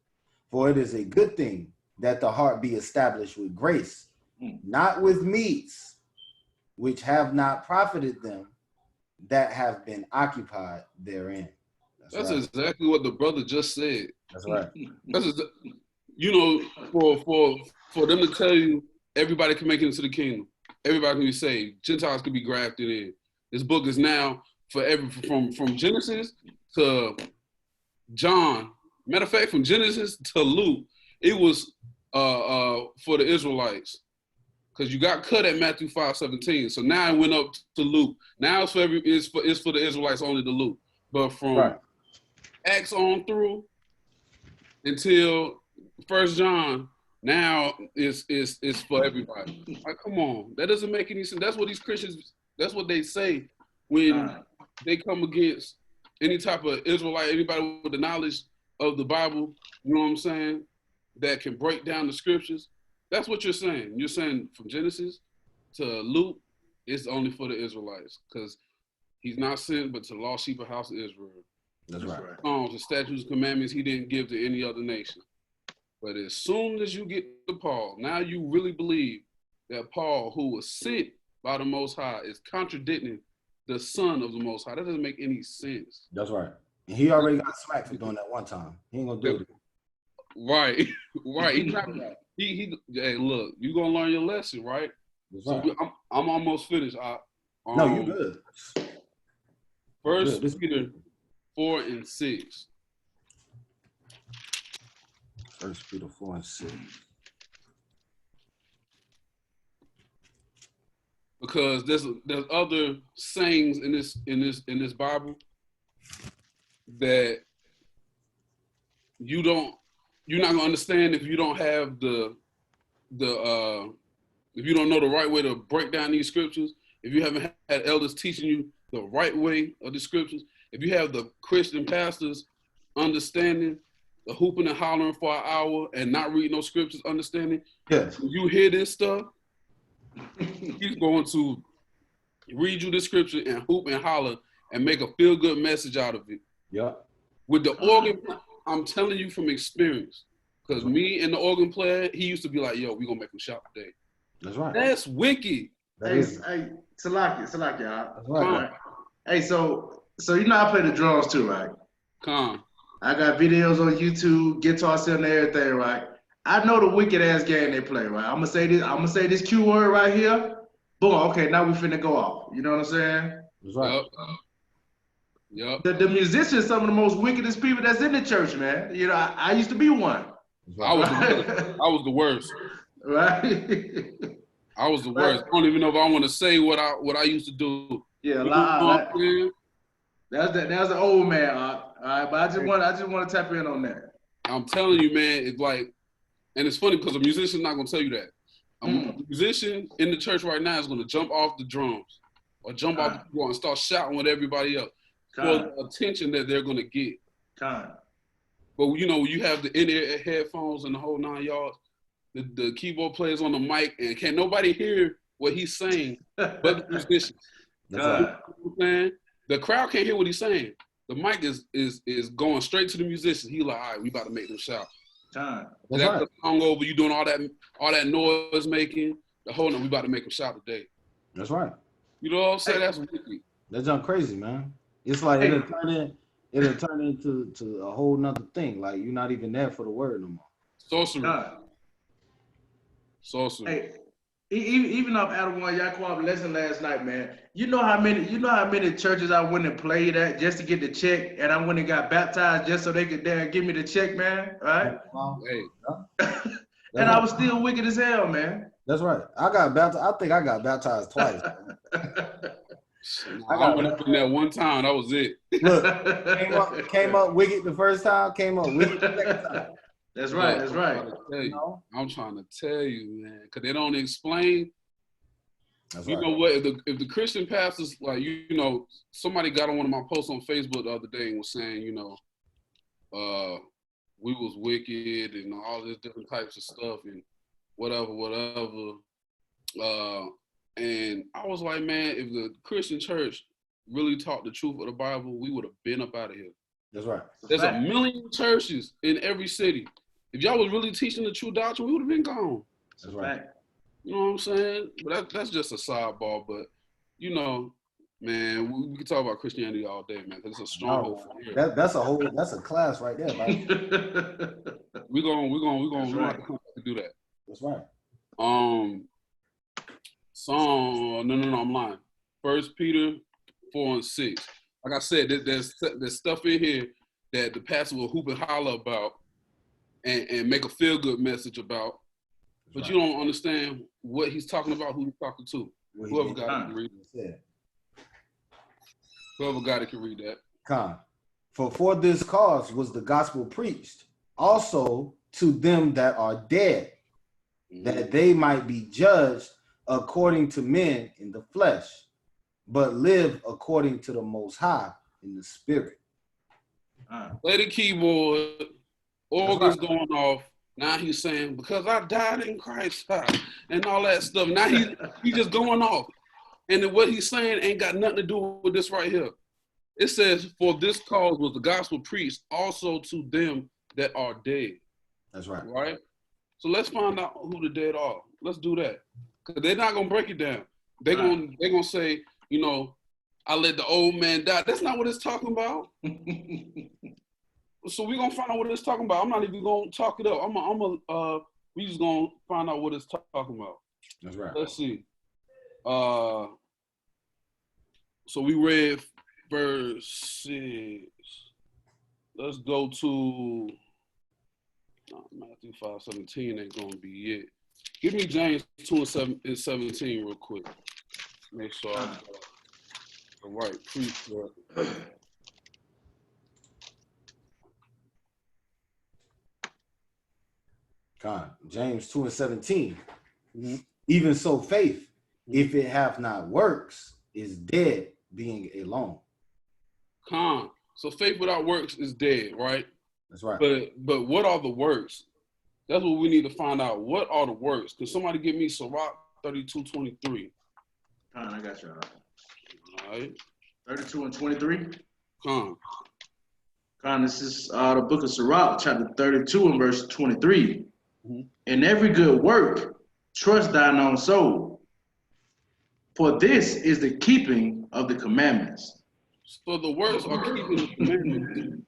for it is a good thing that the heart be established with grace, not with meats, which have not profited them that have been occupied therein. That's right. Exactly what the brother just said. That's right. You know, for them to tell you everybody can make it into the kingdom, everybody can be saved, Gentiles can be grafted in. This book is now from Genesis to John. Matter of fact, from Genesis to Luke, it was for the Israelites, because you got cut at Matthew 5:17. So now it went up to Luke. Now it's for the Israelites only to Luke. But from Acts on through until 1 John, now it's for everybody. Like, come on, that doesn't make any sense. That's what these Christians, that's what they say when they come against any type of Israelite, anybody with the knowledge of the Bible, you know what I'm saying, that can break down the scriptures. That's what you're saying. You're saying from Genesis to Luke, it's only for the Israelites, because he's not sent but to the lost sheep of house of Israel. That's right. The statutes, commandments he didn't give to any other nation. But as soon as you get to Paul, now you really believe that Paul, who was sent by the Most High, is contradicting the Son of the Most High. That doesn't make any sense. That's right. And he already got smacked for doing that one time. He ain't gonna do it. Right, right. Hey, look, you gonna learn your lesson, right? Right. So I'm almost finished. No, you good. First Peter 4 and 6. 1 Peter 4 and 6. Because there's other sayings in this Bible that you're not gonna understand if you don't have if you don't know the right way to break down these scriptures, if you haven't had elders teaching you the right way of the scriptures, if you have the Christian pastors understanding the hooping and hollering for an hour and not reading those scriptures, understanding, yes, when you hear this stuff, he's going to read you the scripture and hoop and holler and make a feel-good message out of it. Yeah. With the organ, I'm telling you from experience, because me and the organ player, he used to be like, yo, we gonna make him shout today. That's right. That's wicked. Hey, Salaki, y'all. Right. Hey, so you know I play the drums too, right? I got videos on YouTube, guitar set and everything, right? I know the wicked ass game they play, right? I'm gonna say this Q word right here. Boom. Okay, now we finna go off. You know what I'm saying? That's right. Yep. The musicians, some of the most wickedest people that's in the church, man. You know, I used to be one. I was the worst. Right. I was the worst. I don't even know if I want to say what I used to do. Yeah, that's the old man. All right, but I just want to tap in on that. I'm telling you, man. It's like, and it's funny because a musician's not gonna tell you that. A musician in the church right now is gonna jump off the drums or jump off the floor and start shouting with everybody else for the attention that they're gonna get. But you know, you have the in-ear headphones and the whole 9 yards. The keyboard players on the mic, and can't nobody hear what he's saying, but the musicians. That's God. right. You know what I'm saying? The crowd can't hear what he's saying. The mic is going straight to the musicians. He like, all right, we about to make them shout. Time. That's That's right. the song over. You doing all that noise making. The whole night we about to make them shout today. That's right. You know what I'm saying? Hey. That's wicked. That's junk crazy, man. It's like Hey. it'll turn into a whole nother thing. Like you're not even there for the word no more. Sorcery. God. Sorcery. Hey, even off Adam One Yaquab lesson last night, man. You know how many churches I went and played at just to get the check, and I went and got baptized just so they could give me the check, man. Right? Hey. And I was still wicked as hell, man. That's right. I got baptized. I think I got baptized twice. I went up in there one time. That was it. Look, came up wicked the first time, came up wicked the second time. That's right. That's right. I'm trying to tell you, man, because they don't explain. That's you right. know what? If the Christian pastors, like, you know, somebody got on one of my posts on Facebook the other day and was saying, you know, we was wicked and all this different types of stuff and whatever. And I was like, man, if the Christian church really taught the truth of the Bible, we would have been up out of here. That's right. There's a million churches in every city. If y'all was really teaching the true doctrine, we would have been gone. That's right. You know what I'm saying? But that's just a sidebar. But, you know, man, we can talk about Christianity all day, man, because it's a stronghold for here. That's a class right there, man. We're gonna have to come back to do that. That's right. I'm lying. 1 Peter 4:6. Like I said, there's stuff in here that the pastor will hoop and holler about and make a feel-good message about. But right. You don't understand what he's talking about, who he's talking to. Whoever got it can read it. Whoever got it can read that. For this cause was the gospel preached, also to them that are dead, that they might be judged according to men in the flesh, but live according to the Most High in the Spirit. Play the keyboard, organs going off. Now he's saying, because I died in Christ, and all that stuff. Now he's just going off. And then what he's saying ain't got nothing to do with this right here. It says, for this cause was the gospel preached also to them that are dead. That's right. Right? So let's find out who the dead are. Let's do that. Because they're not going to break it down. They're gonna say, you know, I let the old man die. That's not what it's talking about. So we're going to find out what it's talking about. I'm not even going to talk it up. We just going to find out what it's talking about. That's right. Let's see. So we read verse 6. Let's go to Matthew 5:17 ain't going to be it. Give me James 2:17 real quick. Make sure I got the right precept. James 2:17. Even so, faith, if it have not works, is dead, being alone. So faith without works is dead, right? That's right. But what are the works? That's what we need to find out. What are the works? Can somebody give me Sirach 32:23? I got you. All right. 32 and 23. This is the book of Sirach, chapter 32 and verse 23. In every good work, trust thine own soul, for this is the keeping of the commandments. So the works are keeping the commandments.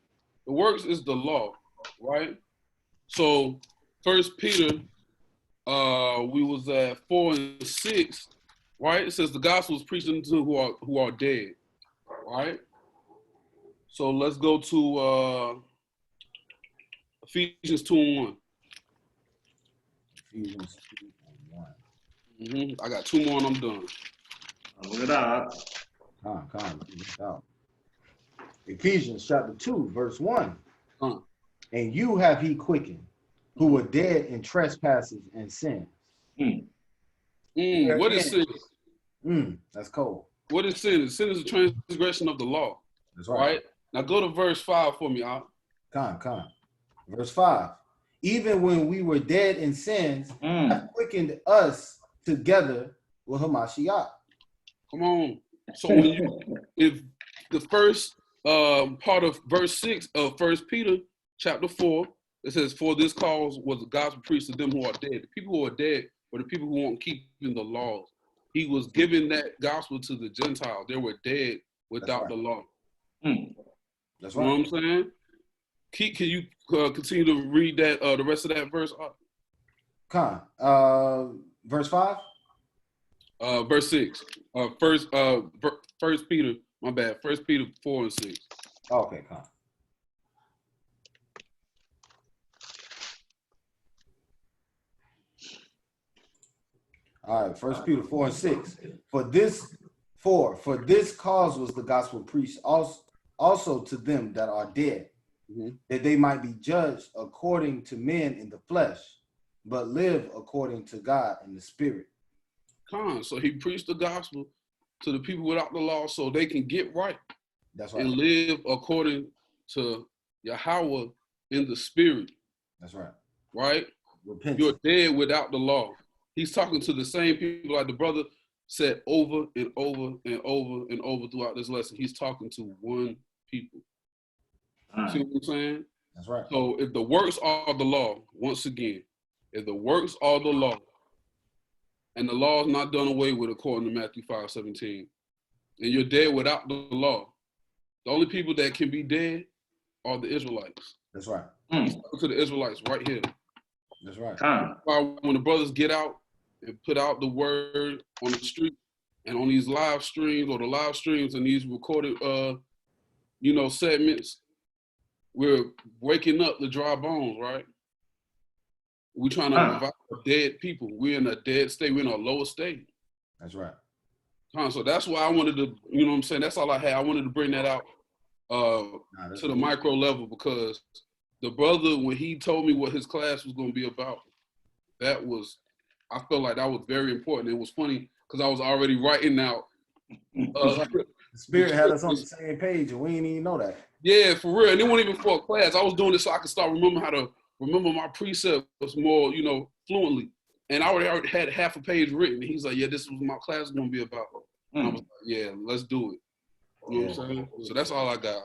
The works is the law, right? So 1 Peter, we was at 4 and 6, right? It says the gospel is preached unto who are dead, right? So let's go to Ephesians 2 and 1. Ephesians 2 and 1. I got 2 more and I'm done. Look it out. Ephesians chapter 2, verse 1. And you have he quickened, who were dead in trespasses and sins. What is sin? That's cold. What is sin? Sin is a transgression of the law. That's right. Now go to verse 5 for me, Al. Verse 5. Even when we were dead in sins, have quickened us together with Hamashiach. Come on. So when you, if the first part of verse 6 of 1 Peter chapter 4, it says, for this cause was the gospel preached to them who are dead. The people who are dead were the people who weren't keeping the laws. He was giving that gospel to the Gentiles. They were dead without the law. That's right. You know what I'm saying? Can you continue to read that the rest of that verse? Verse 5? Verse 6. First Peter, my bad. 1 Peter 4 and 6. Okay, come. All right, 1 Peter 4 and 6. For this cause was the gospel preached also to them that are dead, that they might be judged according to men in the flesh, but live according to God in the spirit. So he preached the gospel to the people without the law so they can get right. That's right. And live according to Yahweh in the spirit. That's right. Right? Repentance. You're dead without the law. He's talking to the same people, like the brother said over and over and over and over throughout this lesson. He's talking to one people. See what I'm saying? That's right. So if the works are the law, once again, if the works are the law, and the law is not done away with according to Matthew 5:17, and you're dead without the law, the only people that can be dead are the Israelites. That's right. He's talking to the Israelites right here. That's right. When the brothers get out and put out the word on the street and on these live streams or the live streams and these recorded, segments, we're waking up the dry bones, right? We're trying to revive dead people. We're in a dead state. We're in a lower state. That's right. So that's why I wanted to, you know what I'm saying? That's all I had. I wanted to bring that out to the micro level because the brother, when he told me what his class was going to be about, I felt like that was very important. It was funny because I was already writing out. The Spirit had us on the same page and we didn't even know that. Yeah, for real. And it wasn't even for a class. I was doing this so I could start remembering how to remember my precepts more, fluently. And I already had half a page written. And he's like, yeah, this is what my class is going to be about. And I was like, yeah, let's do it. You know what I'm saying? So that's all I got.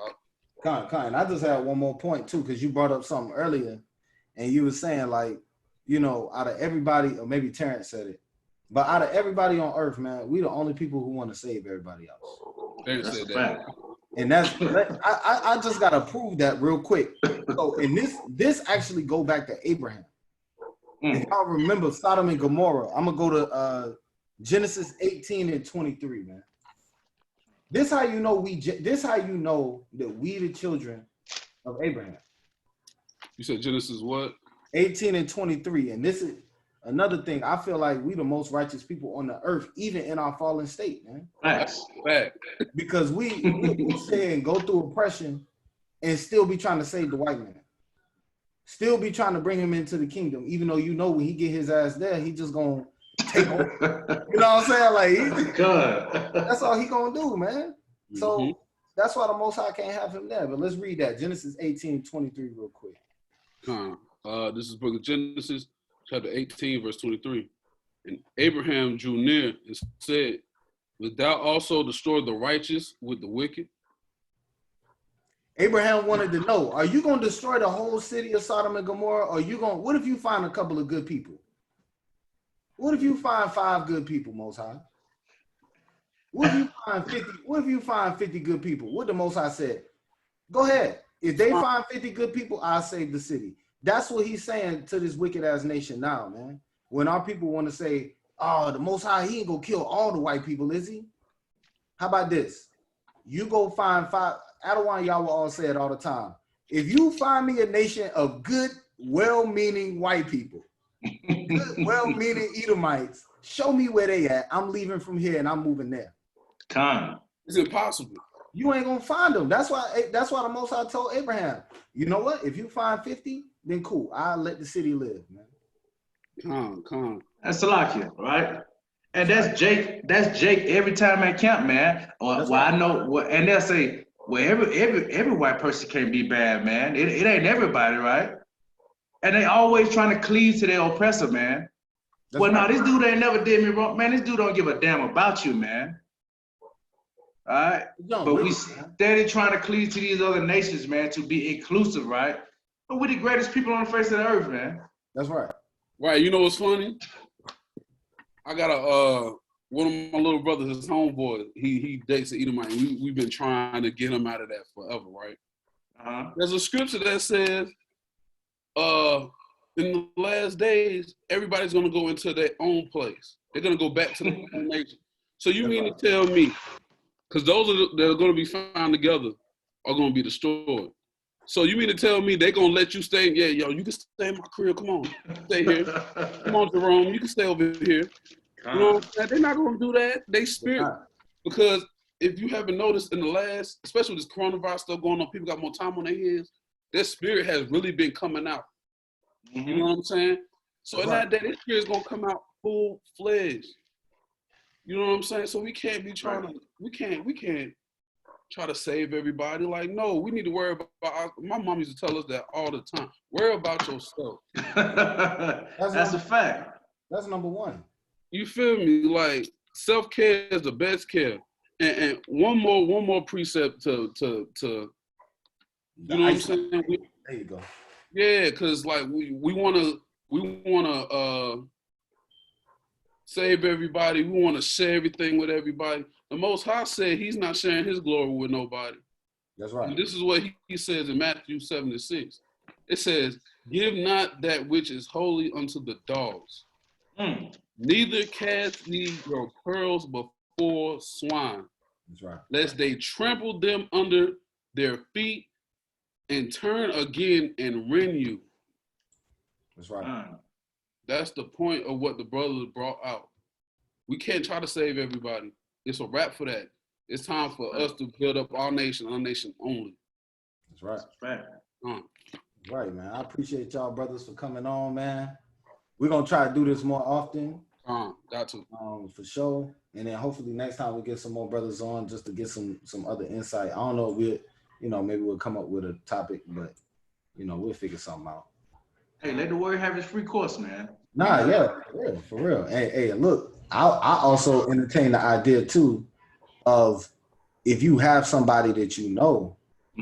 Kind. I just had one more point too, because you brought up something earlier and you were saying like, out of everybody, or maybe Terrence said it, but out of everybody on earth, man, we the only people who want to save everybody else. Terrence said that. And I just gotta prove that real quick. So, and this actually go back to Abraham. If y'all remember Sodom and Gomorrah, I'm gonna go to Genesis 18 and 23, man. This how you know that we the children of Abraham. You said Genesis what? 18 and 23, and this is another thing. I feel like we the most righteous people on the earth, even in our fallen state, man. Facts. Because we say and go through oppression and still be trying to save the white man. Still be trying to bring him into the kingdom, even though when he get his ass there, he just gonna take over. You know what I'm saying? Like, that's all he gonna do, man. So that's why the Most High can't have him there. But let's read that. Genesis 18:23 real quick. This is book of Genesis, chapter 18, verse 23. And Abraham drew near and said, wilt thou also destroy the righteous with the wicked? Abraham wanted to know, are you going to destroy the whole city of Sodom and Gomorrah? Or what if you find a couple of good people? What if you find 5 good people, Most High? What if you find 50? What if you find 50 good people? What the Most High said? Go ahead. If they find 50 good people, I'll save the city. That's what he's saying to this wicked ass nation now, man. When our people want to say, oh, the Most High, he ain't gonna kill all the white people, is he? How about this? You go find 5. Adawan Yahweh all say it all the time. If you find me a nation of good, well-meaning white people, good, well-meaning Edomites, show me where they at. I'm leaving from here and I'm moving there. It's impossible. You ain't gonna find them. That's why the Most High told Abraham, you know what? If you find 50, then cool. I'll let the city live, man. That's Salakia, right? And that's Jake. That's Jake every time at camp, man. I know. And they'll say, well, every white person can't be bad, man. It ain't everybody, right? And they always trying to cleave to their oppressor, man. Well, no, this dude ain't never did me wrong. Man, this dude don't give a damn about you, man. All right? But we steady trying to cleave to these other nations, man, to be inclusive, right? But we're the greatest people on the face of the earth, man. That's right. Right, you know what's funny? I got one of my little brothers, his homeboy, he dates an Edomite. We've been trying to get him out of that forever, right? There's a scripture that says, in the last days, everybody's gonna go into their own place. They're gonna go back to their own nation. So you mean to tell me, because those that are gonna be found together are gonna be destroyed. So you mean to tell me they're gonna let you stay? Yeah, yo, you can stay in my crib. Come on, stay here. Come on, Jerome, you can stay over here. You know what I'm saying? They're not gonna do that. They spirit, because if you haven't noticed in the last, especially with this coronavirus stuff going on, people got more time on their hands. Their spirit has really been coming out. You know what I'm saying? So in that day, this spirit is gonna come out full-fledged. You know what I'm saying? So we can't be trying to, we can't try to save everybody. Like, no, we need to worry about my mom used to tell us that all the time. Worry about yourself. That's a fact. That's number one. You feel me? Like, self-care is the best care. And one more precept to you know what I'm saying? There you go. Yeah, because like we wanna save everybody. We wanna share everything with everybody. The Most High said he's not sharing his glory with nobody. That's right. And this is what he says in Matthew 7:6. It says, "Give not that which is holy unto the dogs. Neither cast ye your pearls before swine. That's right. Lest they trample them under their feet and turn again and rend you." That's right. That's the point of what the brothers brought out. We can't try to save everybody. It's a wrap for that. It's time for us to build up our nation only. That's right. Right. Right, man. I appreciate y'all brothers for coming on, man. We're gonna try to do this more often. Got to. For sure. And then hopefully next time we get some more brothers on just to get some other insight. I don't know if maybe we'll come up with a topic, but we'll figure something out. Hey, let the warrior have his free course, man. Nah, yeah, for real. Hey, look, I also entertain the idea too of if you have somebody that you know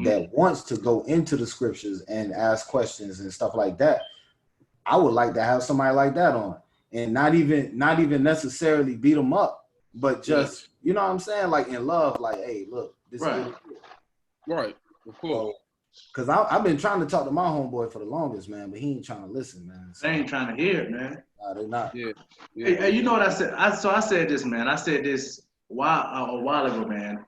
that wants to go into the scriptures and ask questions and stuff like that, I would like to have somebody like that on, and not even necessarily beat them up, but just you know what I'm saying, like in love, like, hey, look, this is what it is. Right, of course. Because I've been trying to talk to my homeboy for the longest, man, but he ain't trying to listen, man. So, they ain't trying to hear it, man. Nah, they're not. Yeah. Hey, you know what I said? I said this, man. I said this a while ago, man.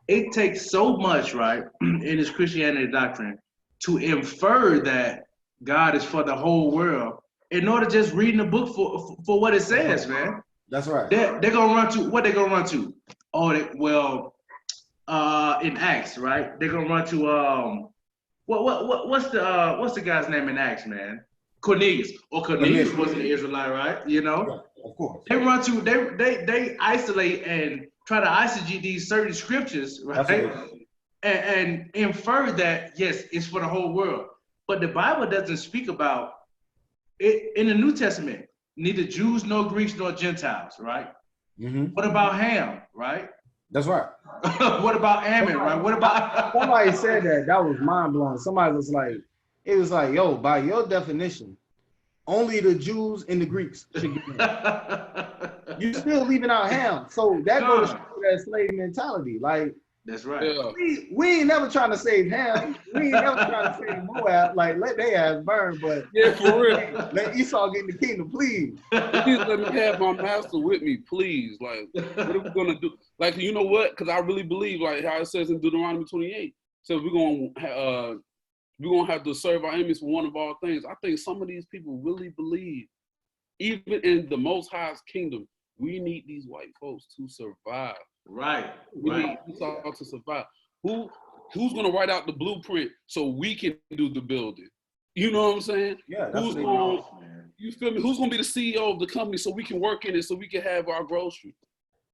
It takes so much, right, in this Christianity doctrine to infer that God is for the whole world in order just reading the book for what it says, man. That's right. They're gonna run to what? They're gonna run to? In Acts, right? They're gonna run to what's the guy's name in Acts, man? Cornelius. Or Cornelius wasn't an Israelite, right? You know? Yeah, of course. They run to they isolate and try to eisegete these certain scriptures, right? And infer that yes, it's for the whole world. But the Bible doesn't speak about it in the New Testament, neither Jews nor Greeks nor Gentiles, right? What about Ham, right? That's right. What about Ammon, right? What about somebody said that was mind blowing. Somebody was like, it was like, yo, by your definition, only the Jews and the Greeks should get in. You're still leaving out Ham. So that goes to that slave mentality. Like, that's right. Yeah. We ain't never trying to save Ham. We ain't never trying to save Moab. Like, let their ass burn, but yeah, for real. Let Esau get in the kingdom, please. Please let me have my master with me, please. Like, what are we gonna do? Like, you know what? Because I really believe, like how it says in Deuteronomy 28. So we're gonna have to serve our enemies for one of all things. I think some of these people really believe, even in the Most High's kingdom, we need these white folks to survive. Right. We need Esau to survive. Who's gonna write out the blueprint so we can do the building? You know what I'm saying? Yeah. Who's going? You feel me? Who's gonna be the CEO of the company so we can work in it, so we can have our groceries?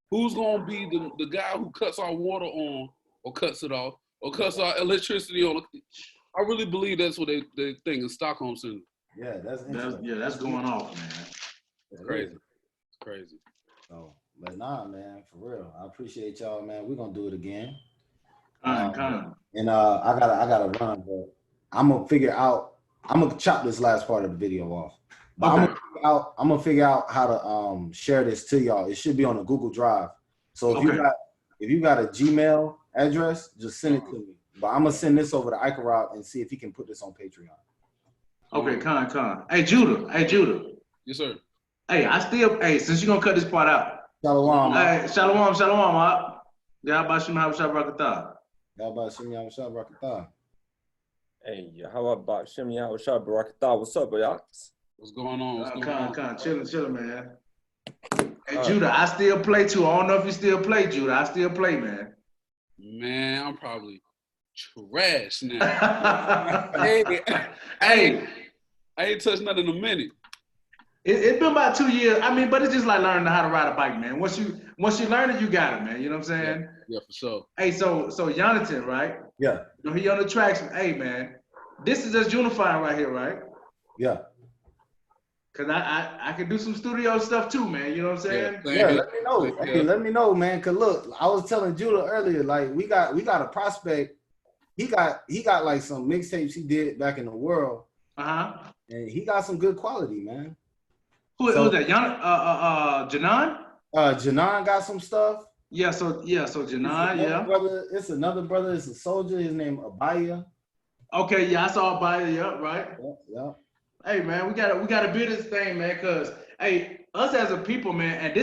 Who's gonna be the guy who cuts our water on, or cuts it off, or cuts our electricity on? I really believe that's what they think in Stockholm Syndrome. Yeah, that's going off, man. It's crazy. It's crazy. So, but nah, man, for real. I appreciate y'all, man. We're gonna do it again. And I gotta run, but I'm gonna chop this last part of the video off. But okay. I'm gonna figure out how to share this to y'all. It should be on a Google Drive. So if you got a Gmail address, just send it to me. But I'm gonna send this over to Icarod and see if he can put this on Patreon. Okay, Con. Hey Judah. Yes, sir. Hey, since you're gonna cut this part out. Shalom. Hey, shalom, up. Yeah, about Shim Habashah Barakatah. Y'all about Shim Yahweh Barakatah. Hey, how about Shim Yahweh Barakatah? What's up, y'all? What's going on? Con, chilling, man. Hey, Judah, I still play too. I don't know if you still play, Judah. I still play, man. Man, I'm probably trash now. Hey, I ain't touched nothing in a minute. It's been about 2 years. I mean, but it's just like learning how to ride a bike, man. Once you learn it, you got it, man. You know what I'm saying? Yeah, for sure. Hey, so Jonathan, right? Yeah. You know, he on the tracks. Hey, man, this is just unifying right here, right? Yeah. Cause I can do some studio stuff too, man. You know what I'm saying? Yeah, let me know. Hey, let me know, man. Cause look, I was telling Judah earlier, like we got a prospect. He got like some mixtapes he did back in the world. And he got some good quality, man. Who's that? Janan? Janan got some stuff. Yeah, so Janan, Brother, it's another brother, it's a soldier, his name Abaya. Okay, yeah, I saw Abaya, yeah, right. Yeah. Hey man, we gotta build this thing, man, cause hey, us as a people, man, and